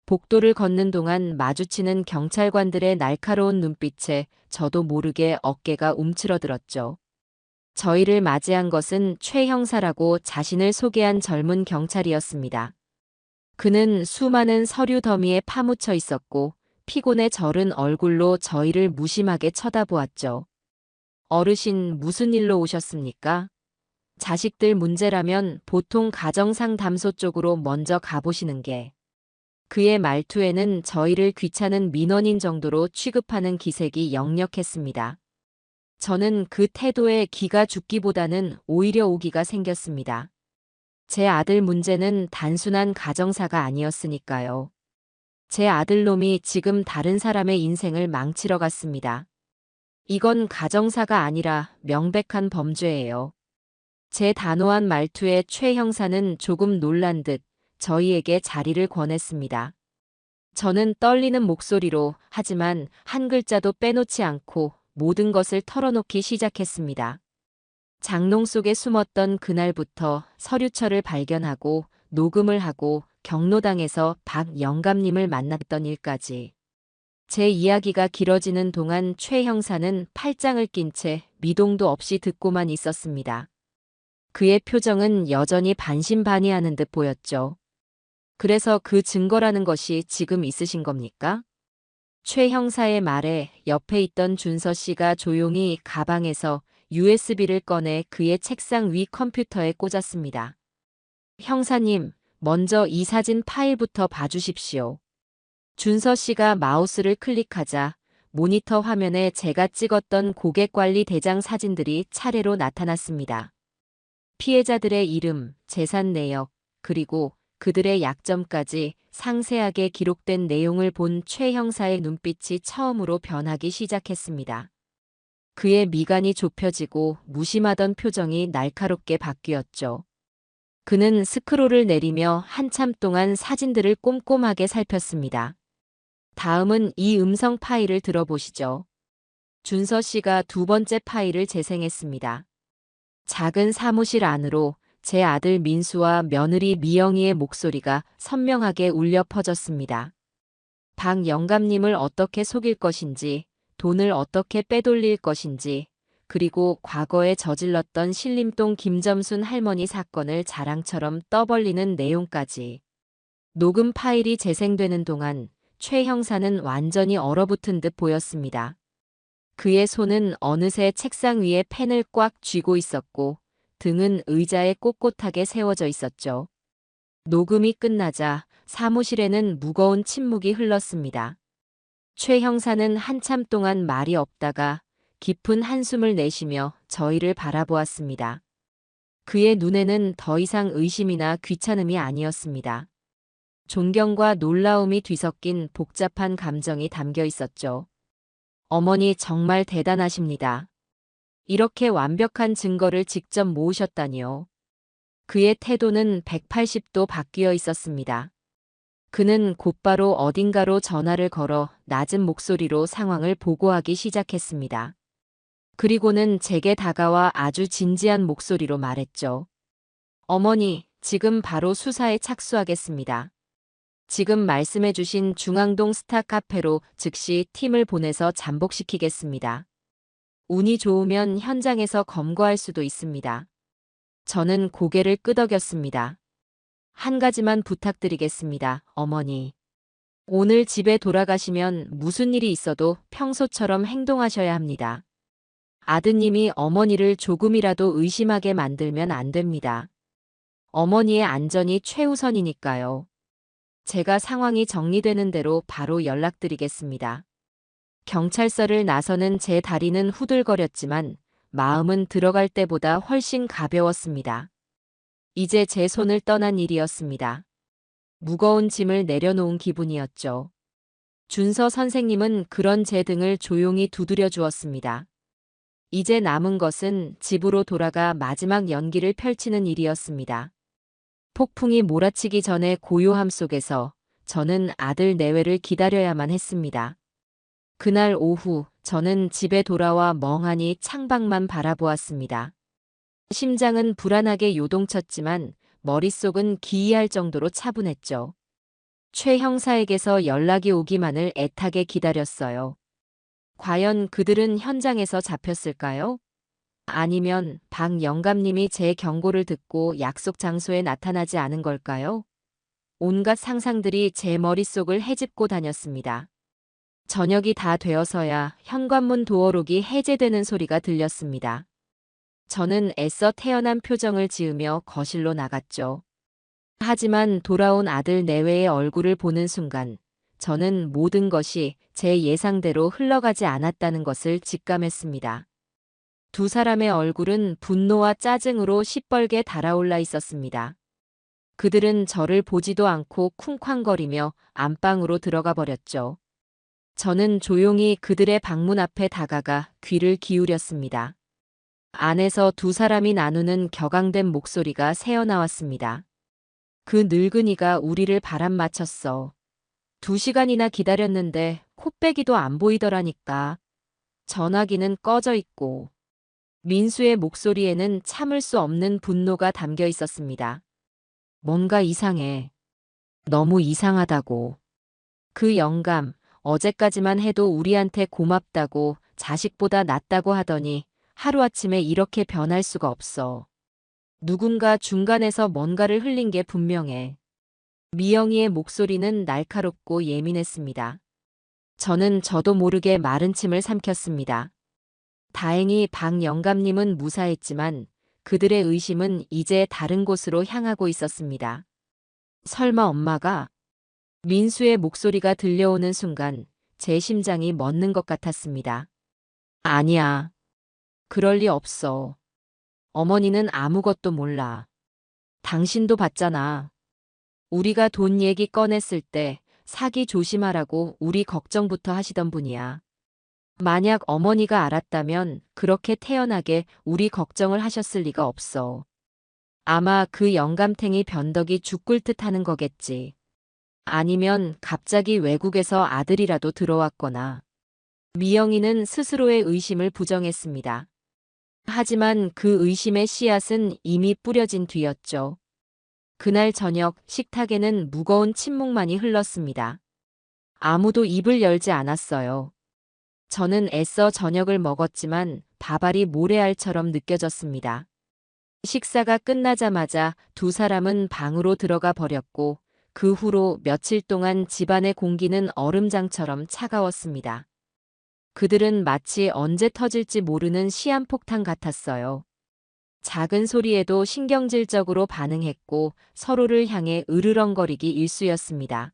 복도를 걷는 동안 마주치는 경찰관들의 날카로운 눈빛에 저도 모르게 어깨가 움츠러들었죠. 저희를 맞이한 것은 최 형사라고 자신을 소개한 젊은 경찰이었습니다. 그는 수많은 서류 더미에 파묻혀 있었고 피곤에 절은 얼굴로 저희를 무심하게 쳐다보았죠. 어르신, 무슨 일로 오셨습니까? 자식들 문제라면 보통 가정상담소 쪽으로 먼저 가보시는 게. 그의 말투에는 저희를 귀찮은 민원인 정도로 취급하는 기색이 역력했습니다. 저는 그 태도에 기가 죽기보다는 오히려 오기가 생겼습니다. 제 아들 문제는 단순한 가정사가 아니었으니까요. 제 아들놈이 지금 다른 사람의 인생을 망치러 갔습니다. 이건 가정사가 아니라 명백한 범죄예요. 제 단호한 말투에 최 형사는 조금 놀란 듯 저희에게 자리를 권했습니다. 저는 떨리는 목소리로 하지만 한 글자도 빼놓지 않고 모든 것을 털어놓기 시작했습니다. 장롱 속에 숨었던 그날부터 서류철을 발견하고 녹음을 하고 경로당에서 박 영감님을 만났던 일까지. 제 이야기가 길어지는 동안 최 형사는 팔짱을 낀 채 미동도 없이 듣고만 있었습니다. 그의 표정은 여전히 반신반의하는 듯 보였죠. 그래서 그 증거라는 것이 지금 있으신 겁니까? 최 형사의 말에 옆에 있던 준서 씨가 조용히 가방에서 USB를 꺼내 그의 책상 위 컴퓨터에 꽂았습니다. 형사님, 먼저 이 사진 파일부터 봐주십시오. 준서 씨가 마우스를 클릭하자 모니터 화면에 제가 찍었던 고객관리 대장 사진들이 차례로 나타났습니다. 피해자들의 이름, 재산 내역, 그리고 그들의 약점까지 상세하게 기록된 내용을 본 최 형사의 눈빛이 처음으로 변하기 시작했습니다. 그의 미간이 좁혀지고 무심하던 표정이 날카롭게 바뀌었죠. 그는 스크롤을 내리며 한참 동안 사진들을 꼼꼼하게 살폈습니다. 다음은 이 음성 파일을 들어보시죠. 준서 씨가 두 번째 파일을 재생했습니다. 작은 사무실 안으로 제 아들 민수와 며느리 미영이의 목소리가 선명하게 울려 퍼졌습니다. 박 영감님을 어떻게 속일 것인지, 돈을 어떻게 빼돌릴 것인지, 그리고 과거에 저질렀던 신림동 김점순 할머니 사건을 자랑처럼 떠벌리는 내용까지. 녹음 파일이 재생되는 동안 최 형사는 완전히 얼어붙은 듯 보였습니다. 그의 손은 어느새 책상 위에 펜을 꽉 쥐고 있었고 등은 의자에 꼿꼿하게 세워져 있었죠. 녹음이 끝나자 사무실에는 무거운 침묵이 흘렀습니다. 최 형사는 한참 동안 말이 없다가 깊은 한숨을 내쉬며 저희를 바라보았습니다. 그의 눈에는 더 이상 의심이나 귀찮음이 아니었습니다. 존경과 놀라움이 뒤섞인 복잡한 감정이 담겨 있었죠. 어머니 정말 대단하십니다. 이렇게 완벽한 증거를 직접 모으셨다니요. 그의 태도는 180도 바뀌어 있었습니다. 그는 곧바로 어딘가로 전화를 걸어 낮은 목소리로 상황을 보고하기 시작했습니다. 그리고는 제게 다가와 아주 진지한 목소리로 말했죠. 어머니, 지금 바로 수사에 착수하겠습니다. 지금 말씀해주신 중앙동 스타 카페로 즉시 팀을 보내서 잠복시키겠습니다. 운이 좋으면 현장에서 검거할 수도 있습니다. 저는 고개를 끄덕였습니다. 한 가지만 부탁드리겠습니다, 어머니. 오늘 집에 돌아가시면 무슨 일이 있어도 평소처럼 행동하셔야 합니다. 아드님이 어머니를 조금이라도 의심하게 만들면 안 됩니다. 어머니의 안전이 최우선이니까요. 제가 상황이 정리되는 대로 바로 연락드리겠습니다. 경찰서를 나서는 제 다리는 후들거렸지만 마음은 들어갈 때보다 훨씬 가벼웠습니다. 이제 제 손을 떠난 일이었습니다. 무거운 짐을 내려놓은 기분이었죠. 준서 선생님은 그런 제 등을 조용히 두드려 주었습니다. 이제 남은 것은 집으로 돌아가 마지막 연기를 펼치는 일이었습니다. 폭풍이 몰아치기 전에 고요함 속에서 저는 아들 내외를 기다려야만 했습니다. 그날 오후 저는 집에 돌아와 멍하니 창밖만 바라보았습니다. 심장은 불안하게 요동쳤지만 머릿속은 기이할 정도로 차분했죠. 최 형사에게서 연락이 오기만을 애타게 기다렸어요. 과연 그들은 현장에서 잡혔을까요? 아니면 박 영감님이 제 경고를 듣고 약속 장소에 나타나지 않은 걸까요? 온갖 상상들이 제 머릿속을 헤집고 다녔습니다. 저녁이 다 되어서야 현관문 도어록이 해제되는 소리가 들렸습니다. 저는 애써 태연한 표정을 지으며 거실로 나갔죠. 하지만 돌아온 아들 내외의 얼굴을 보는 순간 저는 모든 것이 제 예상대로 흘러가지 않았다는 것을 직감했습니다. 두 사람의 얼굴은 분노와 짜증으로 시뻘게 달아올라 있었습니다. 그들은 저를 보지도 않고 쿵쾅거리며 안방으로 들어가 버렸죠. 저는 조용히 그들의 방문 앞에 다가가 귀를 기울였습니다. 안에서 두 사람이 나누는 격앙된 목소리가 새어나왔습니다. 그 늙은이가 우리를 바람맞췄어. 2시간이나 기다렸는데 코빼기도 안 보이더라니까. 전화기는 꺼져 있고. 민수의 목소리에는 참을 수 없는 분노가 담겨 있었습니다. 뭔가 이상해. 너무 이상하다고. 그 영감, 어제까지만 해도 우리한테 고맙다고 자식보다 낫다고 하더니 하루아침에 이렇게 변할 수가 없어. 누군가 중간에서 뭔가를 흘린 게 분명해. 미영이의 목소리는 날카롭고 예민했습니다. 저는 저도 모르게 마른 침을 삼켰습니다. 다행히 박 영감님은 무사했지만 그들의 의심은 이제 다른 곳으로 향하고 있었습니다. 설마 엄마가? 민수의 목소리가 들려오는 순간 제 심장이 멎는 것 같았습니다. 아니야. 그럴 리 없어. 어머니는 아무것도 몰라. 당신도 봤잖아. 우리가 돈 얘기 꺼냈을 때 사기 조심하라고 우리 걱정부터 하시던 분이야. 만약 어머니가 알았다면 그렇게 태연하게 우리 걱정을 하셨을 리가 없어. 아마 그 영감탱이 변덕이 죽을 듯 하는 거겠지. 아니면 갑자기 외국에서 아들이라도 들어왔거나. 미영이는 스스로의 의심을 부정했습니다. 하지만 그 의심의 씨앗은 이미 뿌려진 뒤였죠. 그날 저녁 식탁에는 무거운 침묵만이 흘렀습니다. 아무도 입을 열지 않았어요. 저는 애써 저녁을 먹었지만 밥알이 모래알처럼 느껴졌습니다. 식사가 끝나자마자 두 사람은 방으로 들어가 버렸고 그 후로 며칠 동안 집안의 공기는 얼음장처럼 차가웠습니다. 그들은 마치 언제 터질지 모르는 시한폭탄 같았어요. 작은 소리에도 신경질적으로 반응했고 서로를 향해 으르렁거리기 일쑤였습니다.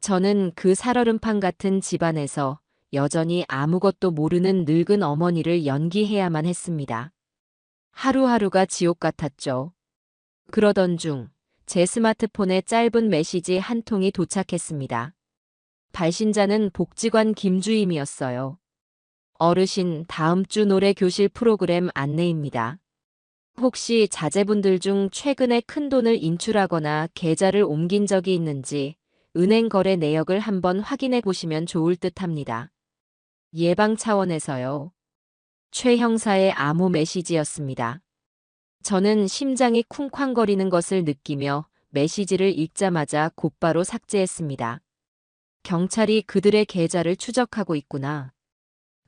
저는 그 살얼음판 같은 집안에서 여전히 아무것도 모르는 늙은 어머니를 연기해야만 했습니다. 하루하루가 지옥 같았죠. 그러던 중 제 스마트폰에 짧은 메시지 한 통이 도착했습니다. 발신자는 복지관 김주임이었어요. 어르신 다음 주 노래 교실 프로그램 안내입니다. 혹시 자제분들 중 최근에 큰돈을 인출하거나 계좌를 옮긴 적이 있는지 은행 거래 내역을 한번 확인해 보시면 좋을 듯 합니다. 예방 차원에서요. 최 형사의 암호 메시지였습니다. 저는 심장이 쿵쾅거리는 것을 느끼며 메시지를 읽자마자 곧바로 삭제했습니다. 경찰이 그들의 계좌를 추적하고 있구나.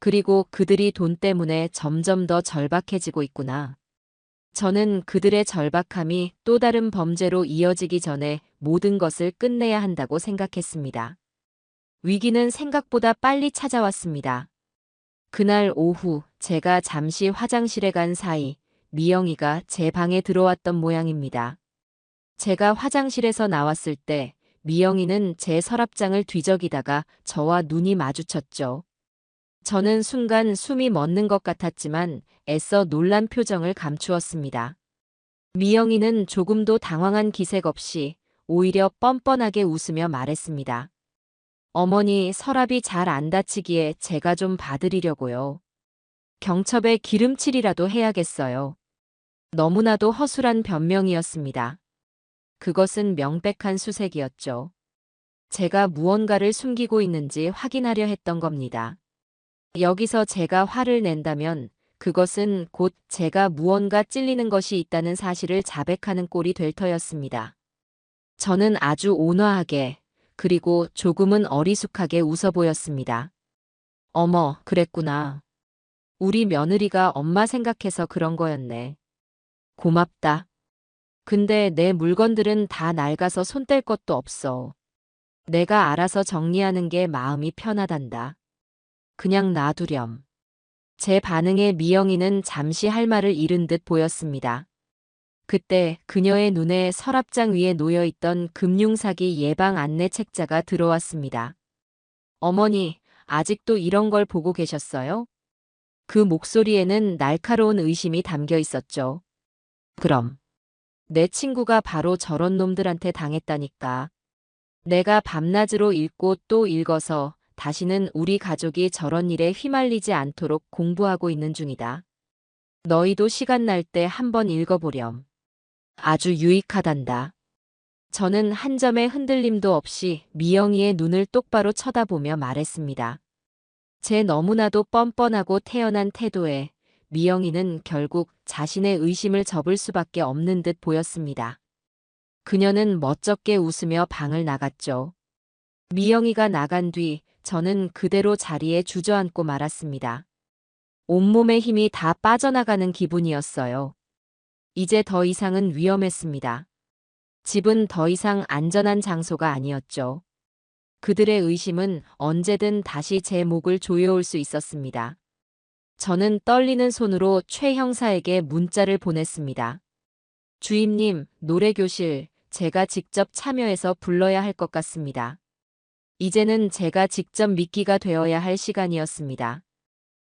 그리고 그들이 돈 때문에 점점 더 절박해지고 있구나. 저는 그들의 절박함이 또 다른 범죄로 이어지기 전에 모든 것을 끝내야 한다고 생각했습니다. 위기는 생각보다 빨리 찾아왔습니다. 그날 오후 제가 잠시 화장실에 간 사이 미영이가 제 방에 들어왔던 모양입니다. 제가 화장실에서 나왔을 때 미영이는 제 서랍장을 뒤적이다가 저와 눈이 마주쳤죠. 저는 순간 숨이 멎는 것 같았지만 애써 놀란 표정을 감추었습니다. 미영이는 조금도 당황한 기색 없이 오히려 뻔뻔하게 웃으며 말했습니다. 어머니 서랍이 잘 안 닫히기에 제가 좀 봐드리려고요. 경첩에 기름칠이라도 해야겠어요. 너무나도 허술한 변명이었습니다. 그것은 명백한 수색이었죠. 제가 무언가를 숨기고 있는지 확인하려 했던 겁니다. 여기서 제가 화를 낸다면 그것은 곧 제가 무언가 찔리는 것이 있다는 사실을 자백하는 꼴이 될 터였습니다. 저는 아주 온화하게 그리고 조금은 어리숙하게 웃어 보였습니다. 어머, 그랬구나. 우리 며느리가 엄마 생각해서 그런 거였네. 고맙다. 근데 내 물건들은 다 낡아서 손 뗄 것도 없어. 내가 알아서 정리하는 게 마음이 편하단다. 그냥 놔두렴. 제 반응에 미영이는 잠시 할 말을 잃은 듯 보였습니다. 그때 그녀의 눈에 서랍장 위에 놓여있던 금융사기 예방 안내 책자가 들어왔습니다. 어머니, 아직도 이런 걸 보고 계셨어요? 그 목소리에는 날카로운 의심이 담겨 있었죠. 그럼. 내 친구가 바로 저런 놈들한테 당했다니까. 내가 밤낮으로 읽고 또 읽어서 다시는 우리 가족이 저런 일에 휘말리지 않도록 공부하고 있는 중이다. 너희도 시간 날 때 한번 읽어보렴. 아주 유익하단다. 저는 한 점의 흔들림도 없이 미영이의 눈을 똑바로 쳐다보며 말했습니다. 제 너무나도 뻔뻔하고 태연한 태도에 미영이는 결국 자신의 의심을 접을 수밖에 없는 듯 보였습니다. 그녀는 멋쩍게 웃으며 방을 나갔죠. 미영이가 나간 뒤 저는 그대로 자리에 주저앉고 말았습니다. 온몸의 힘이 다 빠져나가는 기분이었어요. 이제 더 이상은 위험했습니다. 집은 더 이상 안전한 장소가 아니었죠. 그들의 의심은 언제든 다시 제 목을 조여올 수 있었습니다. 저는 떨리는 손으로 최 형사에게 문자를 보냈습니다. 주임님, 노래교실 제가 직접 참여해서 불러야 할 것 같습니다. 이제는 제가 직접 미끼가 되어야 할 시간이었습니다.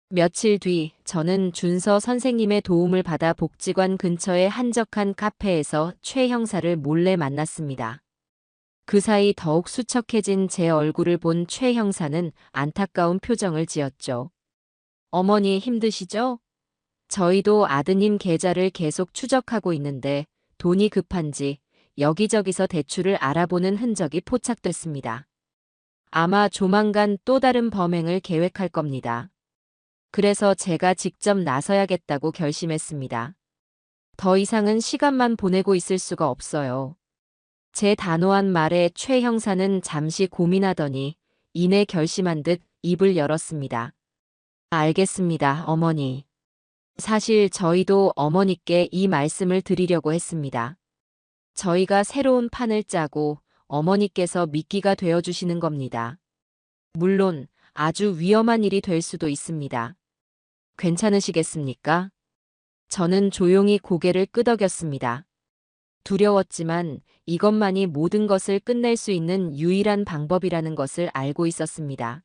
며칠 뒤 저는 준서 선생님의 도움을 받아 복지관 근처의 한적한 카페에서 최 형사를 몰래 만났습니다. 그 사이 더욱 수척해진 제 얼굴을 본 최 형사는 안타까운 표정을 지었죠. 어머니 힘드시죠? 저희도 아드님 계좌를 계속 추적하고 있는데 돈이 급한지 여기저기서 대출을 알아보는 흔적이 포착됐습니다. 아마 조만간 또 다른 범행을 계획할 겁니다. 그래서 제가 직접 나서야겠다고 결심했습니다. 더 이상은 시간만 보내고 있을 수가 없어요. 제 단호한 말에 최 형사는 잠시 고민하더니 이내 결심한 듯 입을 열었습니다. 알겠습니다, 어머니. 사실 저희도 어머니께 이 말씀을 드리려고 했습니다. 저희가 새로운 판을 짜고 어머니께서 미끼가 되어주시는 겁니다. 물론 아주 위험한 일이 될 수도 있습니다. 괜찮으시겠습니까? 저는 조용히 고개를 끄덕였습니다. 두려웠지만 이것만이 모든 것을 끝낼 수 있는 유일한 방법이라는 것을 알고 있었습니다.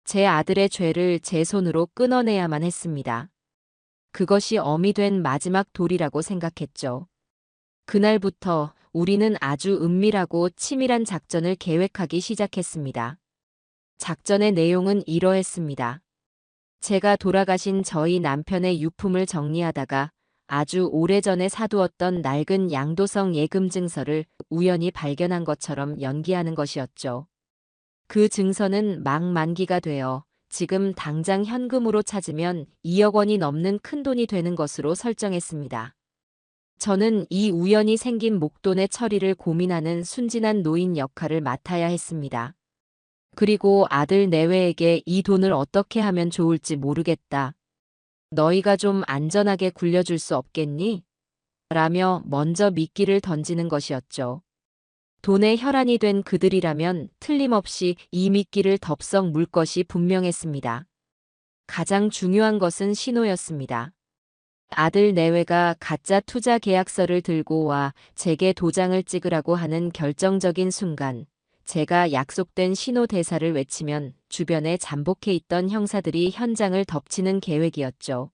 제 아들의 죄를 제 손으로 끊어내야만 했습니다. 그것이 엄이 된 마지막 돌이라고 생각했죠. 그날부터 우리는 아주 은밀하고 치밀한 작전을 계획하기 시작했습니다. 작전의 내용은 이러했습니다. 제가 돌아가신 저희 남편의 유품을 정리하다가 아주 오래전에 사두었던 낡은 양도성 예금 증서를 우연히 발견한 것처럼 연기하는 것이었죠. 그 증서는 막 만기가 되어 지금 당장 현금으로 찾으면 2억 원이 넘는 큰돈이 되는 것으로 설정했습니다. 저는 이 우연히 생긴 목돈의 처리를 고민하는 순진한 노인 역할을 맡아야 했습니다. 그리고 아들 내외에게 이 돈을 어떻게 하면 좋을지 모르겠다. 너희가 좀 안전하게 굴려줄 수 없겠니? 라며 먼저 미끼를 던지는 것이었죠. 돈의 혈안이 된 그들이라면 틀림없이 이 미끼를 덥석 물 것이 분명했습니다. 가장 중요한 것은 신호였습니다. 아들 내외가 가짜 투자 계약서를 들고 와 제게 도장을 찍으라고 하는 결정적인 순간, 제가 약속된 신호 대사를 외치면 주변에 잠복해 있던 형사들이 현장을 덮치는 계획이었죠.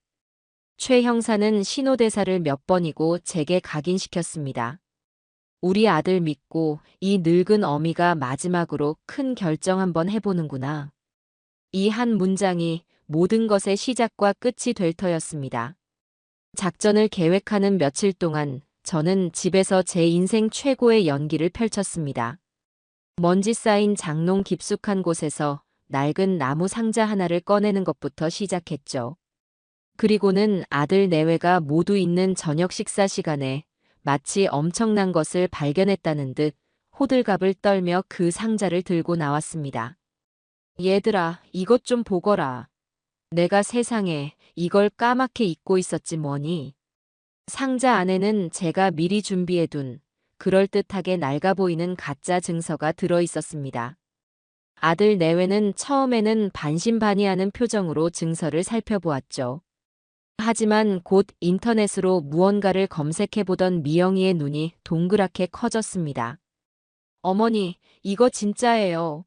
최 형사는 신호 대사를 몇 번이고 제게 각인시켰습니다. 우리 아들 믿고 이 늙은 어미가 마지막으로 큰 결정 한번 해보는구나. 이 한 문장이 모든 것의 시작과 끝이 될 터였습니다. 작전을 계획하는 며칠 동안 저는 집에서 제 인생 최고의 연기를 펼쳤습니다. 먼지 쌓인 장롱 깊숙한 곳에서 낡은 나무 상자 하나를 꺼내는 것부터 시작했죠. 그리고는 아들 내외가 모두 있는 저녁 식사 시간에 마치 엄청난 것을 발견했다는 듯 호들갑을 떨며 그 상자를 들고 나왔습니다. 얘들아, 이것 좀 보거라. 내가 세상에 이걸 까맣게 잊고 있었지 뭐니. 상자 안에는 제가 미리 준비해둔 그럴듯하게 낡아 보이는 가짜 증서가 들어 있었습니다. 아들 내외는 처음에는 반신반의하는 표정으로 증서를 살펴보았죠. 하지만 곧 인터넷으로 무언가를 검색해보던 미영이의 눈이 동그랗게 커졌습니다. 어머니, 이거 진짜예요.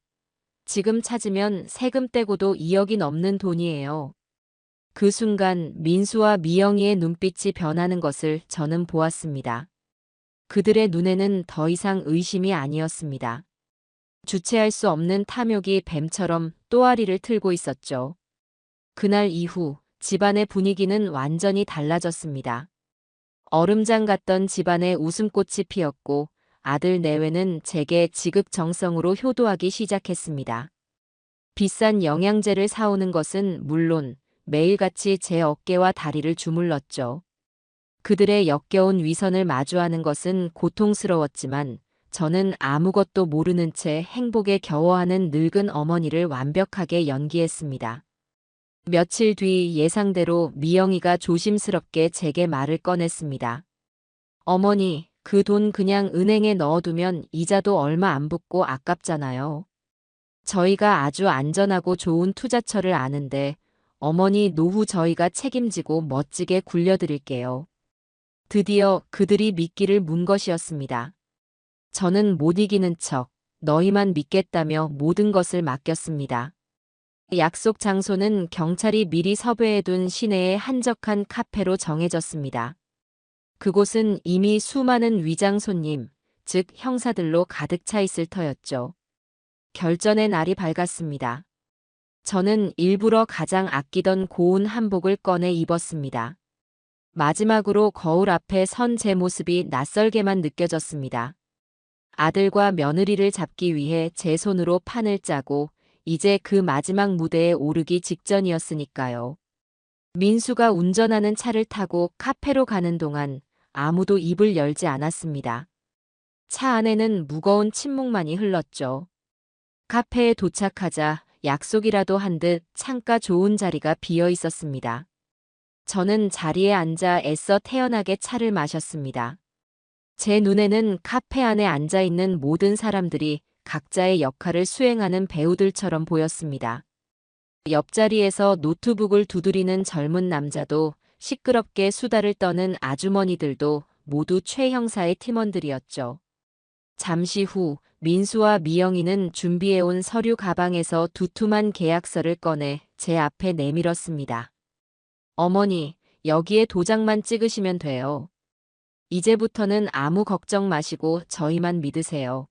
지금 찾으면 세금 떼고도 2억이 넘는 돈이에요. 그 순간 민수와 미영이의 눈빛이 변하는 것을 저는 보았습니다. 그들의 눈에는 더 이상 의심이 아니었습니다. 주체할 수 없는 탐욕이 뱀처럼 또아리를 틀고 있었죠. 그날 이후 집안의 분위기는 완전히 달라졌습니다. 얼음장 같던 집안에 웃음꽃이 피었고 아들 내외는 제게 지극정성으로 효도하기 시작했습니다. 비싼 영양제를 사오는 것은 물론 매일같이 제 어깨와 다리를 주물렀죠. 그들의 역겨운 위선을 마주하는 것은 고통스러웠지만 저는 아무것도 모르는 채 행복에 겨워하는 늙은 어머니를 완벽하게 연기했습니다. 며칠 뒤 예상대로 미영이가 조심스럽게 제게 말을 꺼냈습니다. 어머니, 그 돈 그냥 은행에 넣어두면 이자도 얼마 안 붙고 아깝잖아요. 저희가 아주 안전하고 좋은 투자처를 아는데 어머니 노후 저희가 책임지고 멋지게 굴려드릴게요. 드디어 그들이 미끼를 문 것이었습니다. 저는 못 이기는 척 너희만 믿겠다며 모든 것을 맡겼습니다. 약속 장소는 경찰이 미리 섭외해둔 시내의 한적한 카페로 정해졌습니다. 그곳은 이미 수많은 위장 손님, 즉 형사들로 가득 차 있을 터였죠. 결전의 날이 밝았습니다. 저는 일부러 가장 아끼던 고운 한복을 꺼내 입었습니다. 마지막으로 거울 앞에 선 제 모습이 낯설게만 느껴졌습니다. 아들과 며느리를 잡기 위해 제 손으로 판을 짜고 이제 그 마지막 무대에 오르기 직전이었으니까요. 민수가 운전하는 차를 타고 카페로 가는 동안 아무도 입을 열지 않았습니다. 차 안에는 무거운 침묵만이 흘렀죠. 카페에 도착하자 약속이라도 한 듯 창가 좋은 자리가 비어 있었습니다. 저는 자리에 앉아 애써 태연하게 차를 마셨습니다. 제 눈에는 카페 안에 앉아 있는 모든 사람들이 각자의 역할을 수행하는 배우들처럼 보였습니다. 옆자리에서 노트북을 두드리는 젊은 남자도 시끄럽게 수다를 떠는 아주머니들도 모두 최 형사의 팀원들이었죠. 잠시 후 민수와 미영이는 준비해온 서류 가방에서 두툼한 계약서를 꺼내 제 앞에 내밀었습니다. 어머니, 여기에 도장만 찍으시면 돼요. 이제부터는 아무 걱정 마시고 저희만 믿으세요.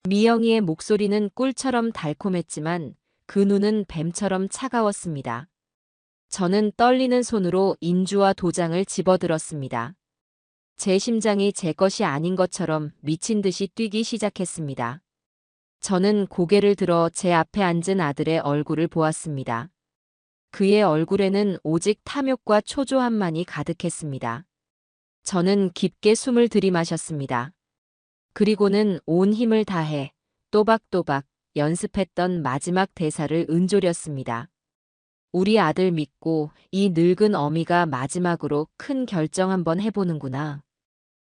미영이의 목소리는 꿀처럼 달콤했지만 그 눈은 뱀처럼 차가웠습니다. 저는 떨리는 손으로 인주와 도장을 집어들었습니다. 제 심장이 제 것이 아닌 것처럼 미친 듯이 뛰기 시작했습니다. 저는 고개를 들어 제 앞에 앉은 아들의 얼굴을 보았습니다. 그의 얼굴에는 오직 탐욕과 초조함만이 가득했습니다. 저는 깊게 숨을 들이마셨습니다. 그리고는 온 힘을 다해 또박또박 연습했던 마지막 대사를 은조렸습니다. 우리 아들 믿고 이 늙은 어미가 마지막으로 큰 결정 한번 해보는구나.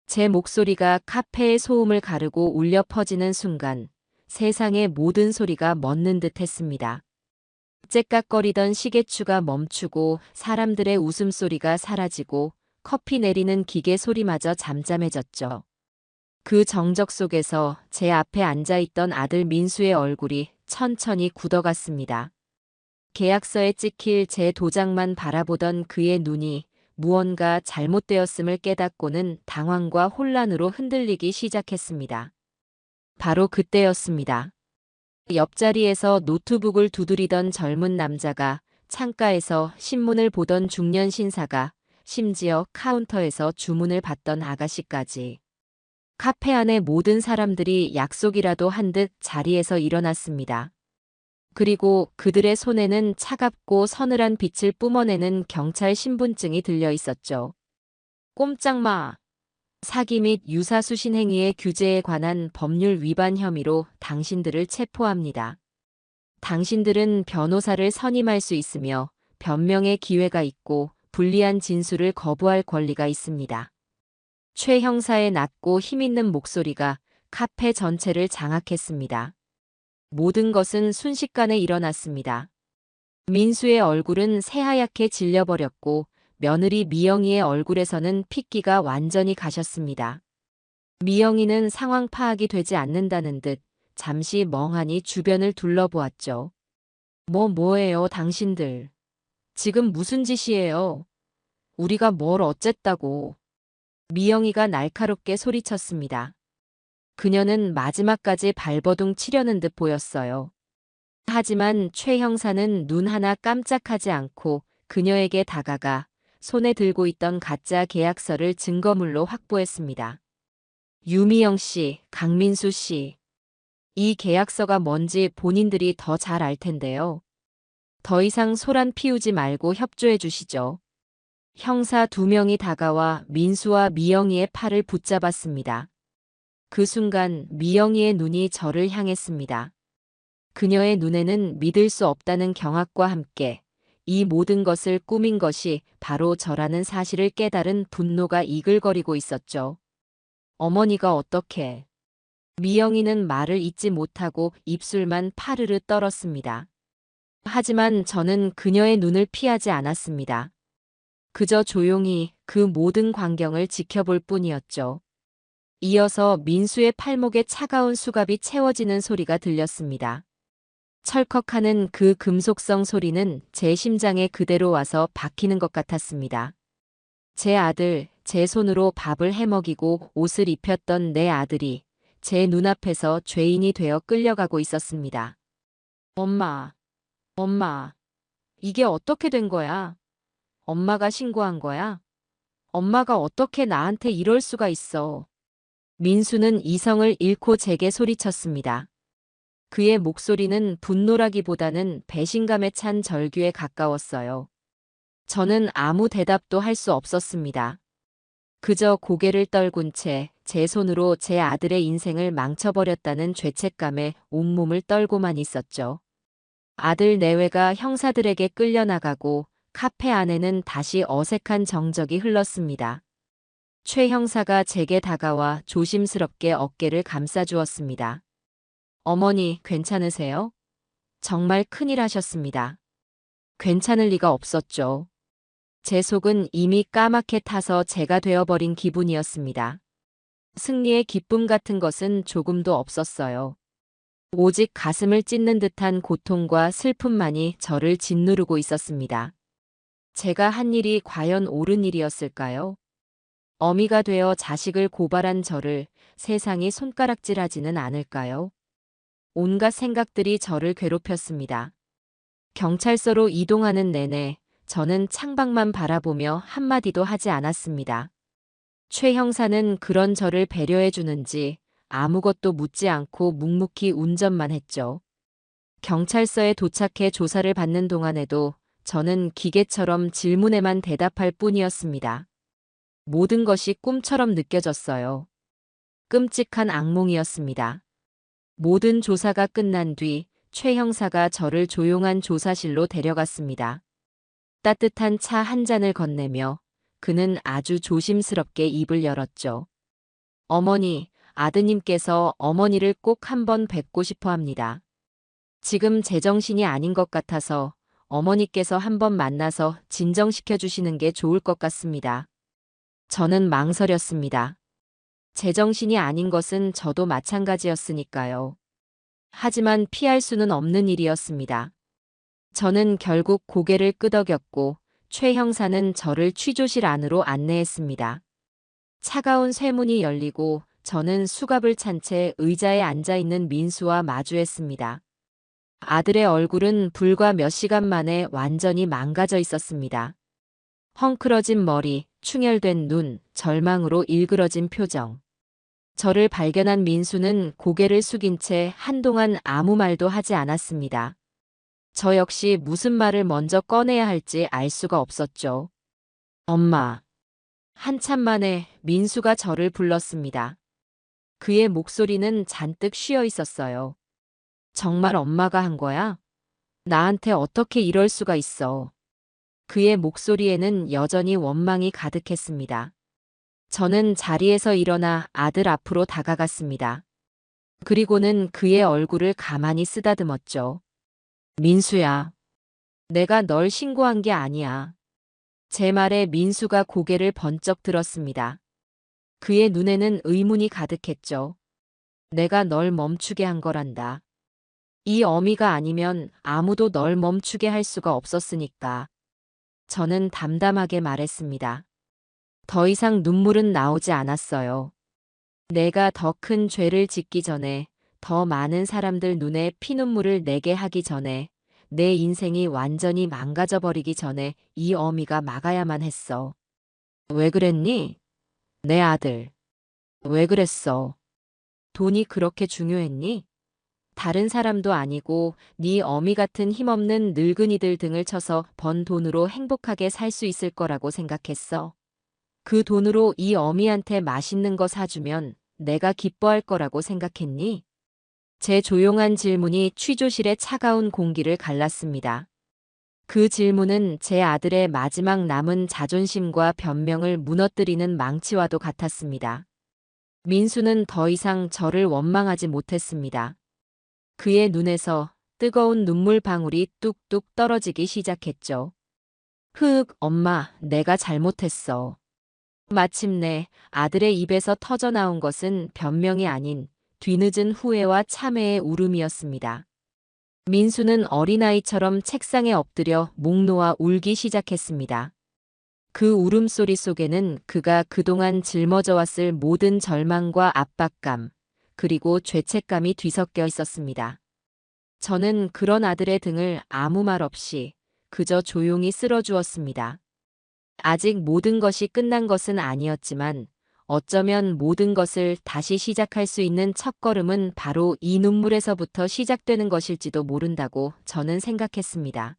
제 목소리가 카페의 소음을 가르고 울려 퍼지는 순간 세상의 모든 소리가 멎는 듯 했습니다. 째깍거리던 시계추가 멈추고 사람들의 웃음소리가 사라지고 커피 내리는 기계 소리마저 잠잠해졌죠. 그 정적 속에서 제 앞에 앉아있던 아들 민수의 얼굴이 천천히 굳어갔습니다. 계약서에 찍힐 제 도장만 바라보던 그의 눈이 무언가 잘못되었음을 깨닫고는 당황과 혼란으로 흔들리기 시작했습니다. 바로 그때였습니다. 옆자리에서 노트북을 두드리던 젊은 남자가, 창가에서 신문을 보던 중년 신사가, 심지어 카운터에서 주문을 받던 아가씨까지. 카페 안의 모든 사람들이 약속이라도 한 듯 자리에서 일어났습니다. 그리고 그들의 손에는 차갑고 서늘한 빛을 뿜어내는 경찰 신분증이 들려 있었죠. 꼼짝 마! 사기 및 유사수신 행위의 규제에 관한 법률 위반 혐의로 당신들을 체포합니다. 당신들은 변호사를 선임할 수 있으며 변명의 기회가 있고 불리한 진술을 거부할 권리가 있습니다. 최 형사의 낮고 힘있는 목소리가 카페 전체를 장악했습니다. 모든 것은 순식간에 일어났습니다. 민수의 얼굴은 새하얗게 질려버렸고 며느리 미영이의 얼굴에서는 핏기가 완전히 가셨습니다. 미영이는 상황 파악이 되지 않는다는 듯 잠시 멍하니 주변을 둘러보았죠. 뭐예요, 당신들. 지금 무슨 짓이에요? 우리가 뭘 어쨌다고. 미영이가 날카롭게 소리쳤습니다. 그녀는 마지막까지 발버둥 치려는 듯 보였어요. 하지만 최 형사는 눈 하나 깜짝하지 않고 그녀에게 다가가 손에 들고 있던 가짜 계약서를 증거물로 확보했습니다. 유미영 씨, 강민수 씨. 이 계약서가 뭔지 본인들이 더 잘 알 텐데요. 더 이상 소란 피우지 말고 협조해 주시죠. 형사 2명이 다가와 민수와 미영이의 팔을 붙잡았습니다. 그 순간 미영이의 눈이 저를 향했습니다. 그녀의 눈에는 믿을 수 없다는 경악과 함께 이 모든 것을 꾸민 것이 바로 저라는 사실을 깨달은 분노가 이글거리고 있었죠. 어머니가 어떻게? 미영이는 말을 잇지 못하고 입술만 파르르 떨었습니다. 하지만 저는 그녀의 눈을 피하지 않았습니다. 그저 조용히 그 모든 광경을 지켜볼 뿐이었죠. 이어서 민수의 팔목에 차가운 수갑이 채워지는 소리가 들렸습니다. 철컥하는 그 금속성 소리는 제 심장에 그대로 와서 박히는 것 같았습니다. 제 아들, 제 손으로 밥을 해먹이고 옷을 입혔던 내 아들이 제 눈앞에서 죄인이 되어 끌려가고 있었습니다. 엄마, 이게 어떻게 된 거야? 엄마가 신고한 거야? 엄마가 어떻게 나한테 이럴 수가 있어? 민수는 이성을 잃고 제게 소리쳤습니다. 그의 목소리는 분노라기보다는 배신감에 찬 절규에 가까웠어요. 저는 아무 대답도 할 수 없었습니다. 그저 고개를 떨군 채 제 손으로 제 아들의 인생을 망쳐버렸다는 죄책감에 온몸을 떨고만 있었죠. 아들 내외가 형사들에게 끌려나가고 카페 안에는 다시 어색한 정적이 흘렀습니다. 최 형사가 제게 다가와 조심스럽게 어깨를 감싸주었습니다. 어머니, 괜찮으세요? 정말 큰일 하셨습니다. 괜찮을 리가 없었죠. 제 속은 이미 까맣게 타서 제가 되어버린 기분이었습니다. 승리의 기쁨 같은 것은 조금도 없었어요. 오직 가슴을 찢는 듯한 고통과 슬픔만이 저를 짓누르고 있었습니다. 제가 한 일이 과연 옳은 일이었을까요? 어미가 되어 자식을 고발한 저를 세상이 손가락질하지는 않을까요? 온갖 생각들이 저를 괴롭혔습니다. 경찰서로 이동하는 내내 저는 창밖만 바라보며 한마디도 하지 않았습니다. 최 형사는 그런 저를 배려해 주는지 아무것도 묻지 않고 묵묵히 운전만 했죠. 경찰서에 도착해 조사를 받는 동안에도 저는 기계처럼 질문에만 대답할 뿐이었습니다. 모든 것이 꿈처럼 느껴졌어요. 끔찍한 악몽이었습니다. 모든 조사가 끝난 뒤 최 형사가 저를 조용한 조사실로 데려갔습니다. 따뜻한 차 한 잔을 건네며 그는 아주 조심스럽게 입을 열었죠. 어머니, 아드님께서 어머니를 꼭 한번 뵙고 싶어 합니다. 지금 제정신이 아닌 것 같아서 어머니께서 한번 만나서 진정시켜 주시는 게 좋을 것 같습니다. 저는 망설였습니다. 제정신이 아닌 것은 저도 마찬가지였으니까요. 하지만 피할 수는 없는 일이었습니다. 저는 결국 고개를 끄덕였고 최 형사는 저를 취조실 안으로 안내했습니다. 차가운 쇠문이 열리고 저는 수갑을 찬 채 의자에 앉아 있는 민수와 마주했습니다. 아들의 얼굴은 불과 몇 시간 만에 완전히 망가져 있었습니다. 헝클어진 머리, 충혈된 눈, 절망으로 일그러진 표정. 저를 발견한 민수는 고개를 숙인 채 한동안 아무 말도 하지 않았습니다. 저 역시 무슨 말을 먼저 꺼내야 할지 알 수가 없었죠. 엄마. 한참 만에 민수가 저를 불렀습니다. 그의 목소리는 잔뜩 쉬어 있었어요. 정말 엄마가 한 거야? 나한테 어떻게 이럴 수가 있어. 그의 목소리에는 여전히 원망이 가득했습니다. 저는 자리에서 일어나 아들 앞으로 다가갔습니다. 그리고는 그의 얼굴을 가만히 쓰다듬었죠. 민수야. 내가 널 신고한 게 아니야. 제 말에 민수가 고개를 번쩍 들었습니다. 그의 눈에는 의문이 가득했죠. 내가 널 멈추게 한 거란다. 이 어미가 아니면 아무도 널 멈추게 할 수가 없었으니까. 저는 담담하게 말했습니다. 더 이상 눈물은 나오지 않았어요. 내가 더 큰 죄를 짓기 전에, 더 많은 사람들 눈에 피눈물을 내게 하기 전에, 내 인생이 완전히 망가져 버리기 전에 이 어미가 막아야만 했어. 왜 그랬니? 내 아들. 왜 그랬어? 돈이 그렇게 중요했니? 다른 사람도 아니고 네 어미 같은 힘없는 늙은이들 등을 쳐서 번 돈으로 행복하게 살 수 있을 거라고 생각했어. 그 돈으로 이 어미한테 맛있는 거 사주면 내가 기뻐할 거라고 생각했니? 제 조용한 질문이 취조실의 차가운 공기를 갈랐습니다. 그 질문은 제 아들의 마지막 남은 자존심과 변명을 무너뜨리는 망치와도 같았습니다. 민수는 더 이상 저를 원망하지 못했습니다. 그의 눈에서 뜨거운 눈물 방울이 뚝뚝 떨어지기 시작했죠. 엄마, 내가 잘못했어. 마침내 아들의 입에서 터져나온 것은 변명이 아닌 뒤늦은 후회와 참회의 울음이었습니다. 민수는 어린아이처럼 책상에 엎드려 목 놓아 울기 시작했습니다. 그 울음소리 속에는 그가 그동안 짊어져 왔을 모든 절망과 압박감, 그리고 죄책감이 뒤섞여 있었습니다. 저는 그런 아들의 등을 아무 말 없이 그저 조용히 쓸어주었습니다. 아직 모든 것이 끝난 것은 아니었지만 어쩌면 모든 것을 다시 시작할 수 있는 첫걸음은 바로 이 눈물에서부터 시작되는 것일지도 모른다고 저는 생각했습니다.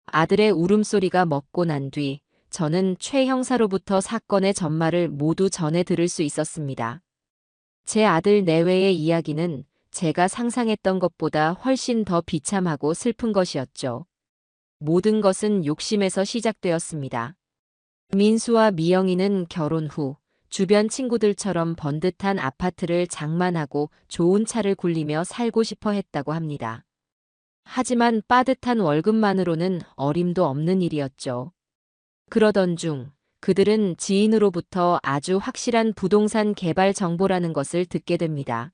아들의 울음소리가 멎고 난 뒤 저는 최 형사로부터 사건의 전말을 모두 전해 들을 수 있었습니다. 제 아들 내외의 이야기는 제가 상상했던 것보다 훨씬 더 비참하고 슬픈 것이었죠. 모든 것은 욕심에서 시작되었습니다. 민수와 미영이는 결혼 후 주변 친구들처럼 번듯한 아파트를 장만하고 좋은 차를 굴리며 살고 싶어 했다고 합니다. 하지만 빠듯한 월급만으로는 어림도 없는 일이었죠. 그러던 중 그들은 지인으로부터 아주 확실한 부동산 개발 정보라는 것을 듣게 됩니다.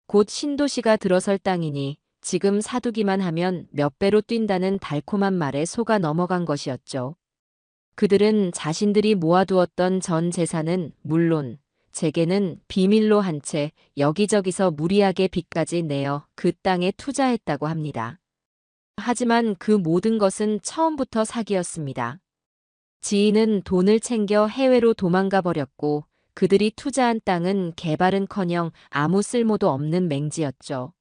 곧 신도시가 들어설 땅이니 지금 사두기만 하면 몇 배로 뛴다는 달콤한 말에 속아 넘어간 것이었죠. 그들은 자신들이 모아두었던 전 재산은 물론 제게는 비밀로 한 채 여기저기서 무리하게 빚까지 내어 그 땅에 투자했다고 합니다. 하지만 그 모든 것은 처음부터 사기였습니다. 지인은 돈을 챙겨 해외로 도망가 버렸고 그들이 투자한 땅은 개발은커녕 아무 쓸모도 없는 맹지였죠.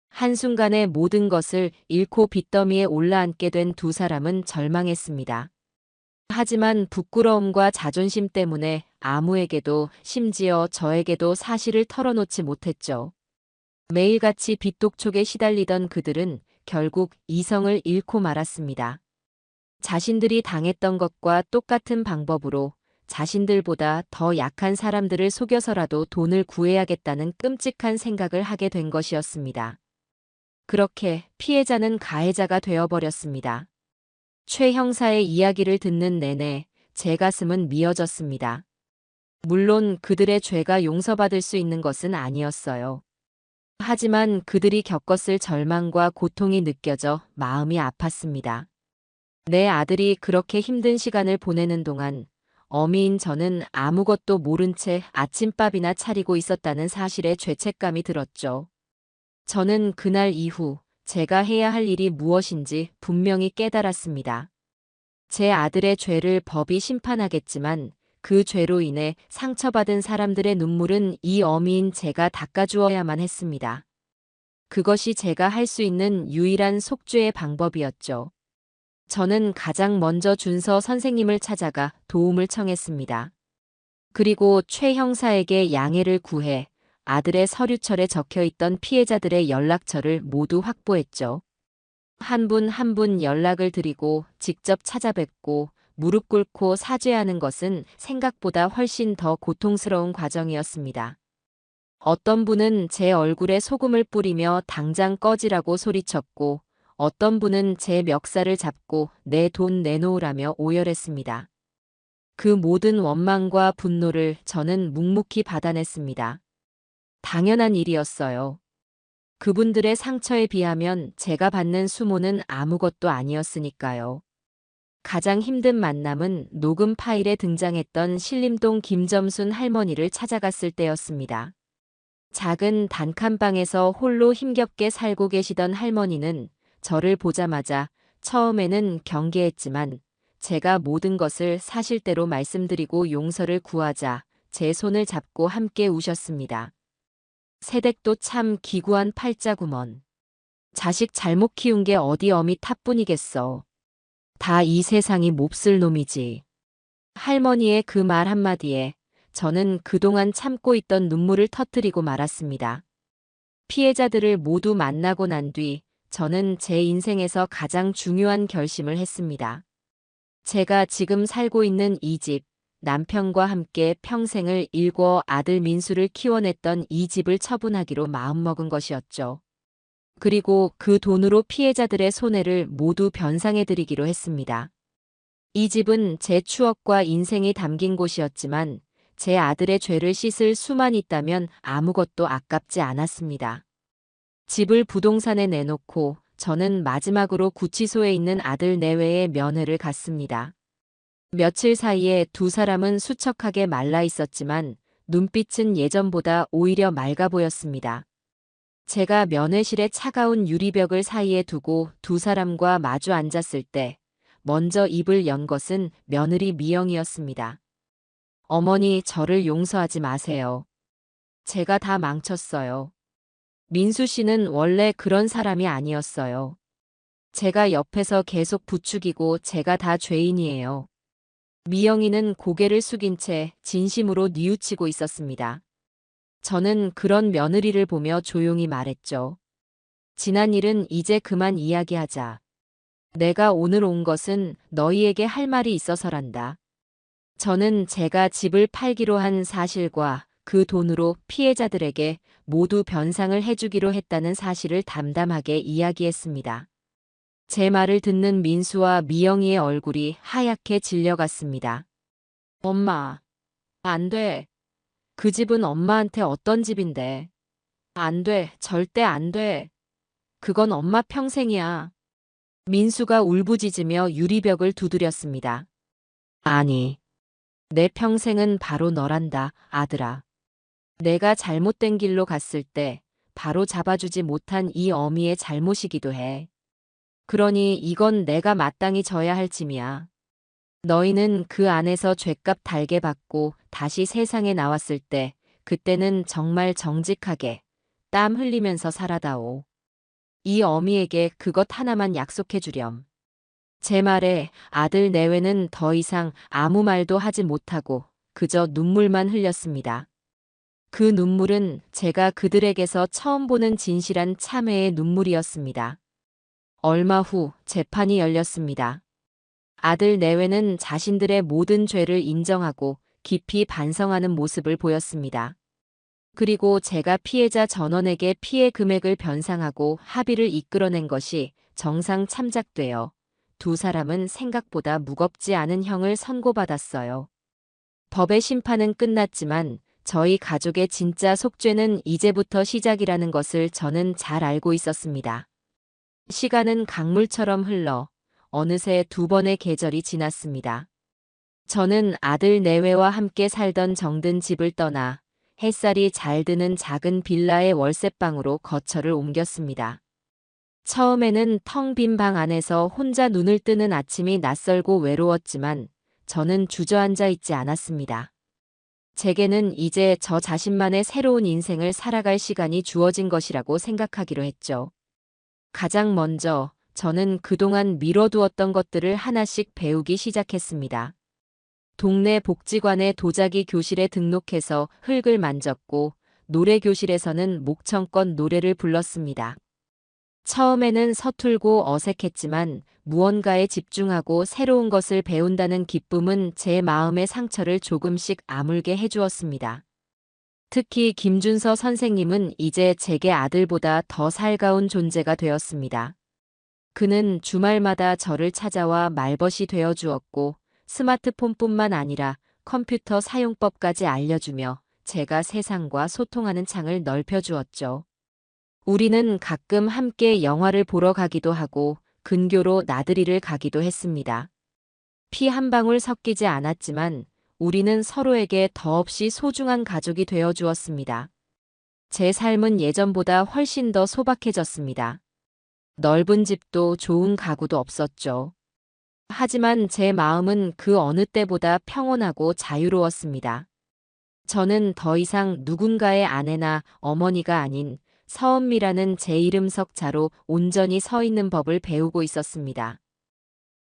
한순간에 모든 것을 잃고 빚더미에 올라앉게 된 두 사람은 절망했습니다. 하지만 부끄러움과 자존심 때문에 아무에게도 심지어 저에게도 사실을 털어놓지 못했죠. 매일같이 빚독촉에 시달리던 그들은 결국 이성을 잃고 말았습니다. 자신들이 당했던 것과 똑같은 방법으로 자신들보다 더 약한 사람들을 속여서라도 돈을 구해야겠다는 끔찍한 생각을 하게 된 것이었습니다. 그렇게 피해자는 가해자가 되어버렸습니다. 최 형사의 이야기를 듣는 내내 제 가슴은 미어졌습니다. 물론 그들의 죄가 용서받을 수 있는 것은 아니었어요. 하지만 그들이 겪었을 절망과 고통이 느껴져 마음이 아팠습니다. 내 아들이 그렇게 힘든 시간을 보내는 동안 어미인 저는 아무것도 모른 채 아침밥이나 차리고 있었다는 사실에 죄책감이 들었죠. 저는 그날 이후 제가 해야 할 일이 무엇인지 분명히 깨달았습니다. 제 아들의 죄를 법이 심판하겠지만 그 죄로 인해 상처받은 사람들의 눈물은 이 어미인 제가 닦아주어야만 했습니다. 그것이 제가 할 수 있는 유일한 속죄의 방법이었죠. 저는 가장 먼저 준서 선생님을 찾아가 도움을 청했습니다. 그리고 최 형사에게 양해를 구해 아들의 서류철에 적혀있던 피해자들의 연락처를 모두 확보했죠. 한 분 한 분 연락을 드리고 직접 찾아뵙고 무릎 꿇고 사죄하는 것은 생각보다 훨씬 더 고통스러운 과정이었습니다. 어떤 분은 제 얼굴에 소금을 뿌리며 당장 꺼지라고 소리쳤고 어떤 분은 제 멱살을 잡고 내 돈 내놓으라며 오열했습니다. 그 모든 원망과 분노를 저는 묵묵히 받아냈습니다. 당연한 일이었어요. 그분들의 상처에 비하면 제가 받는 수모는 아무것도 아니었으니까요. 가장 힘든 만남은 녹음 파일에 등장했던 신림동 김점순 할머니를 찾아갔을 때였습니다. 작은 단칸방에서 홀로 힘겹게 살고 계시던 할머니는 저를 보자마자 처음에는 경계했지만 제가 모든 것을 사실대로 말씀드리고 용서를 구하자 제 손을 잡고 함께 우셨습니다. 새댁도 참 기구한 팔자구먼. 자식 잘못 키운 게 어디 어미 탓뿐이겠어. 다 이 세상이 몹쓸 놈이지. 할머니의 그 말 한마디에 저는 그동안 참고 있던 눈물을 터뜨리고 말았습니다. 피해자들을 모두 만나고 난 뒤 저는 제 인생에서 가장 중요한 결심을 했습니다. 제가 지금 살고 있는 이 집, 남편과 함께 평생을 일궈 아들 민수를 키워냈던 이 집을 처분하기로 마음먹은 것이었죠. 그리고 그 돈으로 피해자들의 손해를 모두 변상해드리기로 했습니다. 이 집은 제 추억과 인생이 담긴 곳이었지만 제 아들의 죄를 씻을 수만 있다면 아무것도 아깝지 않았습니다. 집을 부동산에 내놓고 저는 마지막으로 구치소에 있는 아들 내외의 면회를 갔습니다. 며칠 사이에 두 사람은 수척하게 말라 있었지만 눈빛은 예전보다 오히려 맑아 보였습니다. 제가 면회실의 차가운 유리벽을 사이에 두고 두 사람과 마주 앉았을 때 먼저 입을 연 것은 며느리 미영이었습니다. 어머니, 저를 용서하지 마세요. 제가 다 망쳤어요. 민수 씨는 원래 그런 사람이 아니었어요. 제가 옆에서 계속 부추기고 제가 다 죄인이에요. 미영이는 고개를 숙인 채 진심으로 뉘우치고 있었습니다. 저는 그런 며느리를 보며 조용히 말했죠. 지난 일은 이제 그만 이야기하자. 내가 오늘 온 것은 너희에게 할 말이 있어서란다. 저는 제가 집을 팔기로 한 사실과 그 돈으로 피해자들에게 모두 변상을 해주기로 했다는 사실을 담담하게 이야기했습니다. 제 말을 듣는 민수와 미영이의 얼굴이 하얗게 질려갔습니다. 엄마, 안 돼. 그 집은 엄마한테 어떤 집인데. 안 돼, 절대 안 돼. 그건 엄마 평생이야. 민수가 울부짖으며 유리벽을 두드렸습니다. 아니, 내 평생은 바로 너란다, 아들아. 내가 잘못된 길로 갔을 때 바로 잡아주지 못한 이 어미의 잘못이기도 해. 그러니 이건 내가 마땅히 져야 할 짐이야. 너희는 그 안에서 죗값 달게 받고 다시 세상에 나왔을 때 그때는 정말 정직하게 땀 흘리면서 살아다오. 이 어미에게 그것 하나만 약속해 주렴. 제 말에 아들 내외는 더 이상 아무 말도 하지 못하고 그저 눈물만 흘렸습니다. 그 눈물은 제가 그들에게서 처음 보는 진실한 참회의 눈물이었습니다. 얼마 후 재판이 열렸습니다. 아들 내외는 자신들의 모든 죄를 인정하고 깊이 반성하는 모습을 보였습니다. 그리고 제가 피해자 전원에게 피해 금액을 변상하고 합의를 이끌어낸 것이 정상 참작되어 두 사람은 생각보다 무겁지 않은 형을 선고받았어요. 법의 심판은 끝났지만 저희 가족의 진짜 속죄는 이제부터 시작이라는 것을 저는 잘 알고 있었습니다. 시간은 강물처럼 흘러 어느새 두 번의 계절이 지났습니다. 저는 아들 내외와 함께 살던 정든 집을 떠나 햇살이 잘 드는 작은 빌라의 월세방으로 거처를 옮겼습니다. 처음에는 텅 빈 방 안에서 혼자 눈을 뜨는 아침이 낯설고 외로웠지만 저는 주저앉아 있지 않았습니다. 제게는 이제 저 자신만의 새로운 인생을 살아갈 시간이 주어진 것이라고 생각하기로 했죠. 가장 먼저 저는 그동안 미뤄두었던 것들을 하나씩 배우기 시작했습니다. 동네 복지관의 도자기 교실에 등록해서 흙을 만졌고 노래 교실에서는 목청껏 노래를 불렀습니다. 처음에는 서툴고 어색했지만 무언가에 집중하고 새로운 것을 배운다는 기쁨은 제 마음의 상처를 조금씩 아물게 해주었습니다. 특히 김준서 선생님은 이제 제게 아들보다 더 살가운 존재가 되었습니다. 그는 주말마다 저를 찾아와 말벗이 되어 주었고 스마트폰뿐만 아니라 컴퓨터 사용법까지 알려주며 제가 세상과 소통하는 창을 넓혀주었죠. 우리는 가끔 함께 영화를 보러 가기도 하고 근교로 나들이를 가기도 했습니다. 피 한 방울 섞이지 않았지만 우리는 서로에게 더없이 소중한 가족이 되어 주었습니다. 제 삶은 예전보다 훨씬 더 소박해졌습니다. 넓은 집도 좋은 가구도 없었죠. 하지만 제 마음은 그 어느 때보다 평온하고 자유로웠습니다. 저는 더 이상 누군가의 아내나 어머니가 아닌 서은미라는 제 이름 석자로 온전히 서 있는 법을 배우고 있었습니다.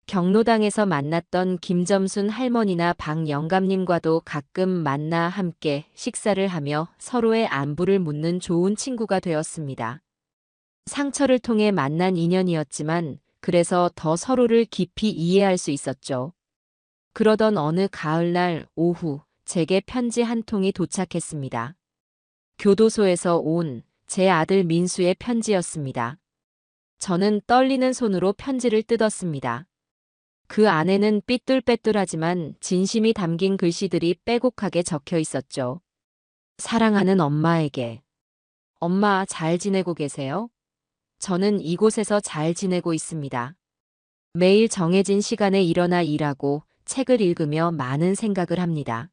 경로당에서 만났던 김점순 할머니나 박영감님과도 가끔 만나 함께 식사를 하며 서로의 안부를 묻는 좋은 친구가 되었습니다. 상처를 통해 만난 인연이었지만 그래서 더 서로를 깊이 이해할 수 있었죠. 그러던 어느 가을날 오후 제게 편지 한 통이 도착했습니다. 교도소에서 온 제 아들 민수의 편지였습니다. 저는 떨리는 손으로 편지를 뜯었습니다. 그 안에는 삐뚤빼뚤하지만 진심이 담긴 글씨들이 빼곡하게 적혀 있었죠. 사랑하는 엄마에게. 엄마 잘 지내고 계세요? 저는 이곳에서 잘 지내고 있습니다. 매일 정해진 시간에 일어나 일하고 책을 읽으며 많은 생각을 합니다.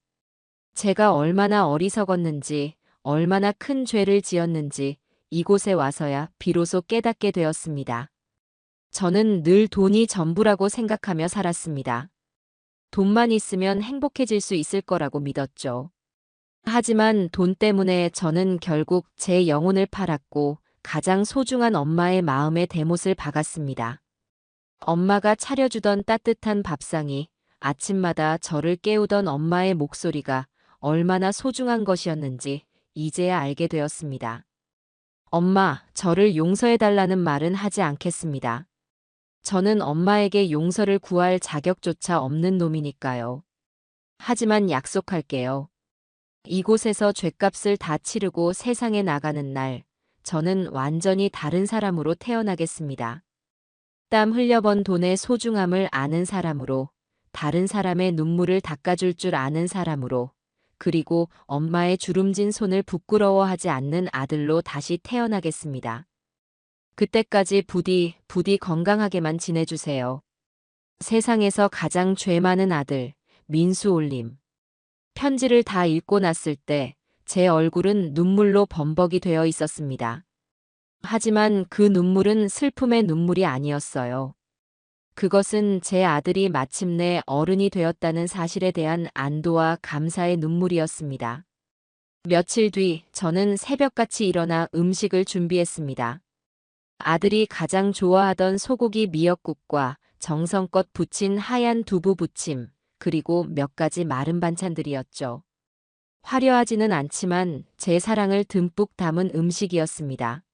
제가 얼마나 어리석었는지, 얼마나 큰 죄를 지었는지 이곳에 와서야 비로소 깨닫게 되었습니다. 저는 늘 돈이 전부라고 생각하며 살았습니다. 돈만 있으면 행복해질 수 있을 거라고 믿었죠. 하지만 돈 때문에 저는 결국 제 영혼을 팔았고 가장 소중한 엄마의 마음에 대못을 박았습니다. 엄마가 차려주던 따뜻한 밥상이, 아침마다 저를 깨우던 엄마의 목소리가 얼마나 소중한 것이었는지 이제야 알게 되었습니다. 엄마, 저를 용서해달라는 말은 하지 않겠습니다. 저는 엄마에게 용서를 구할 자격조차 없는 놈이니까요. 하지만 약속할게요. 이곳에서 죗값을 다 치르고 세상에 나가는 날, 저는 완전히 다른 사람으로 태어나겠습니다. 피땀 흘려번 돈의 소중함을 아는 사람으로, 다른 사람의 눈물을 닦아줄 줄 아는 사람으로, 그리고 엄마의 주름진 손을 부끄러워하지 않는 아들로 다시 태어나겠습니다. 그때까지 부디 건강하게만 지내주세요. 세상에서 가장 죄 많은 아들, 민수 올림. 편지를 다 읽고 났을 때 제 얼굴은 눈물로 범벅이 되어 있었습니다. 하지만 그 눈물은 슬픔의 눈물이 아니었어요. 그것은 제 아들이 마침내 어른이 되었다는 사실에 대한 안도와 감사의 눈물이었습니다. 며칠 뒤 저는 새벽같이 일어나 음식을 준비했습니다. 아들이 가장 좋아하던 소고기 미역국과 정성껏 부친 하얀 두부 부침, 그리고 몇 가지 마른 반찬들이었죠. 화려하지는 않지만 제 사랑을 듬뿍 담은 음식이었습니다.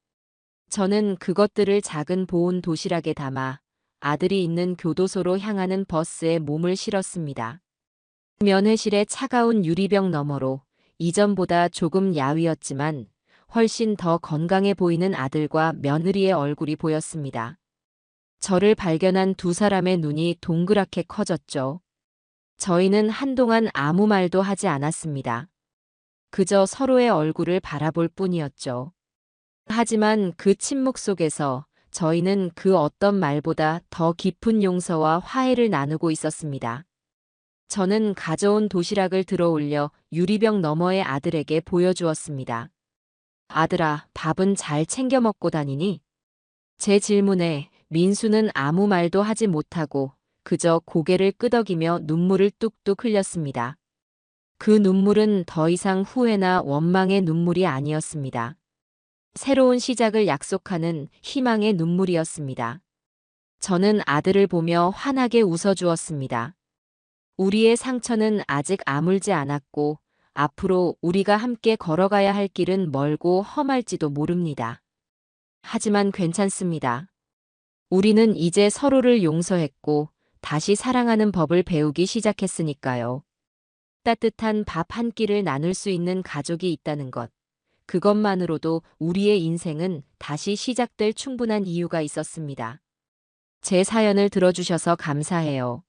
저는 그것들을 작은 보온 도시락에 담아 아들이 있는 교도소로 향하는 버스에 몸을 실었습니다. 면회실의 차가운 유리병 너머로 이전보다 조금 야위었지만 훨씬 더 건강해 보이는 아들과 며느리의 얼굴이 보였습니다. 저를 발견한 두 사람의 눈이 동그랗게 커졌죠. 저희는 한동안 아무 말도 하지 않았습니다. 그저 서로의 얼굴을 바라볼 뿐이었죠. 하지만 그 침묵 속에서 저희는 그 어떤 말보다 더 깊은 용서와 화해를 나누고 있었습니다. 저는 가져온 도시락을 들어 올려 유리병 너머의 아들에게 보여주었습니다. 아들아, 밥은 잘 챙겨 먹고 다니니? 제 질문에 민수는 아무 말도 하지 못하고 그저 고개를 끄덕이며 눈물을 뚝뚝 흘렸습니다. 그 눈물은 더 이상 후회나 원망의 눈물이 아니었습니다. 새로운 시작을 약속하는 희망의 눈물이었습니다. 저는 아들을 보며 환하게 웃어주었습니다. 우리의 상처는 아직 아물지 않았고 앞으로 우리가 함께 걸어가야 할 길은 멀고 험할지도 모릅니다. 하지만 괜찮습니다. 우리는 이제 서로를 용서했고 다시 사랑하는 법을 배우기 시작했으니까요. 따뜻한 밥 한 끼를 나눌 수 있는 가족이 있다는 것. 그것만으로도 우리의 인생은 다시 시작될 충분한 이유가 있었습니다. 제 사연을 들어주셔서 감사해요.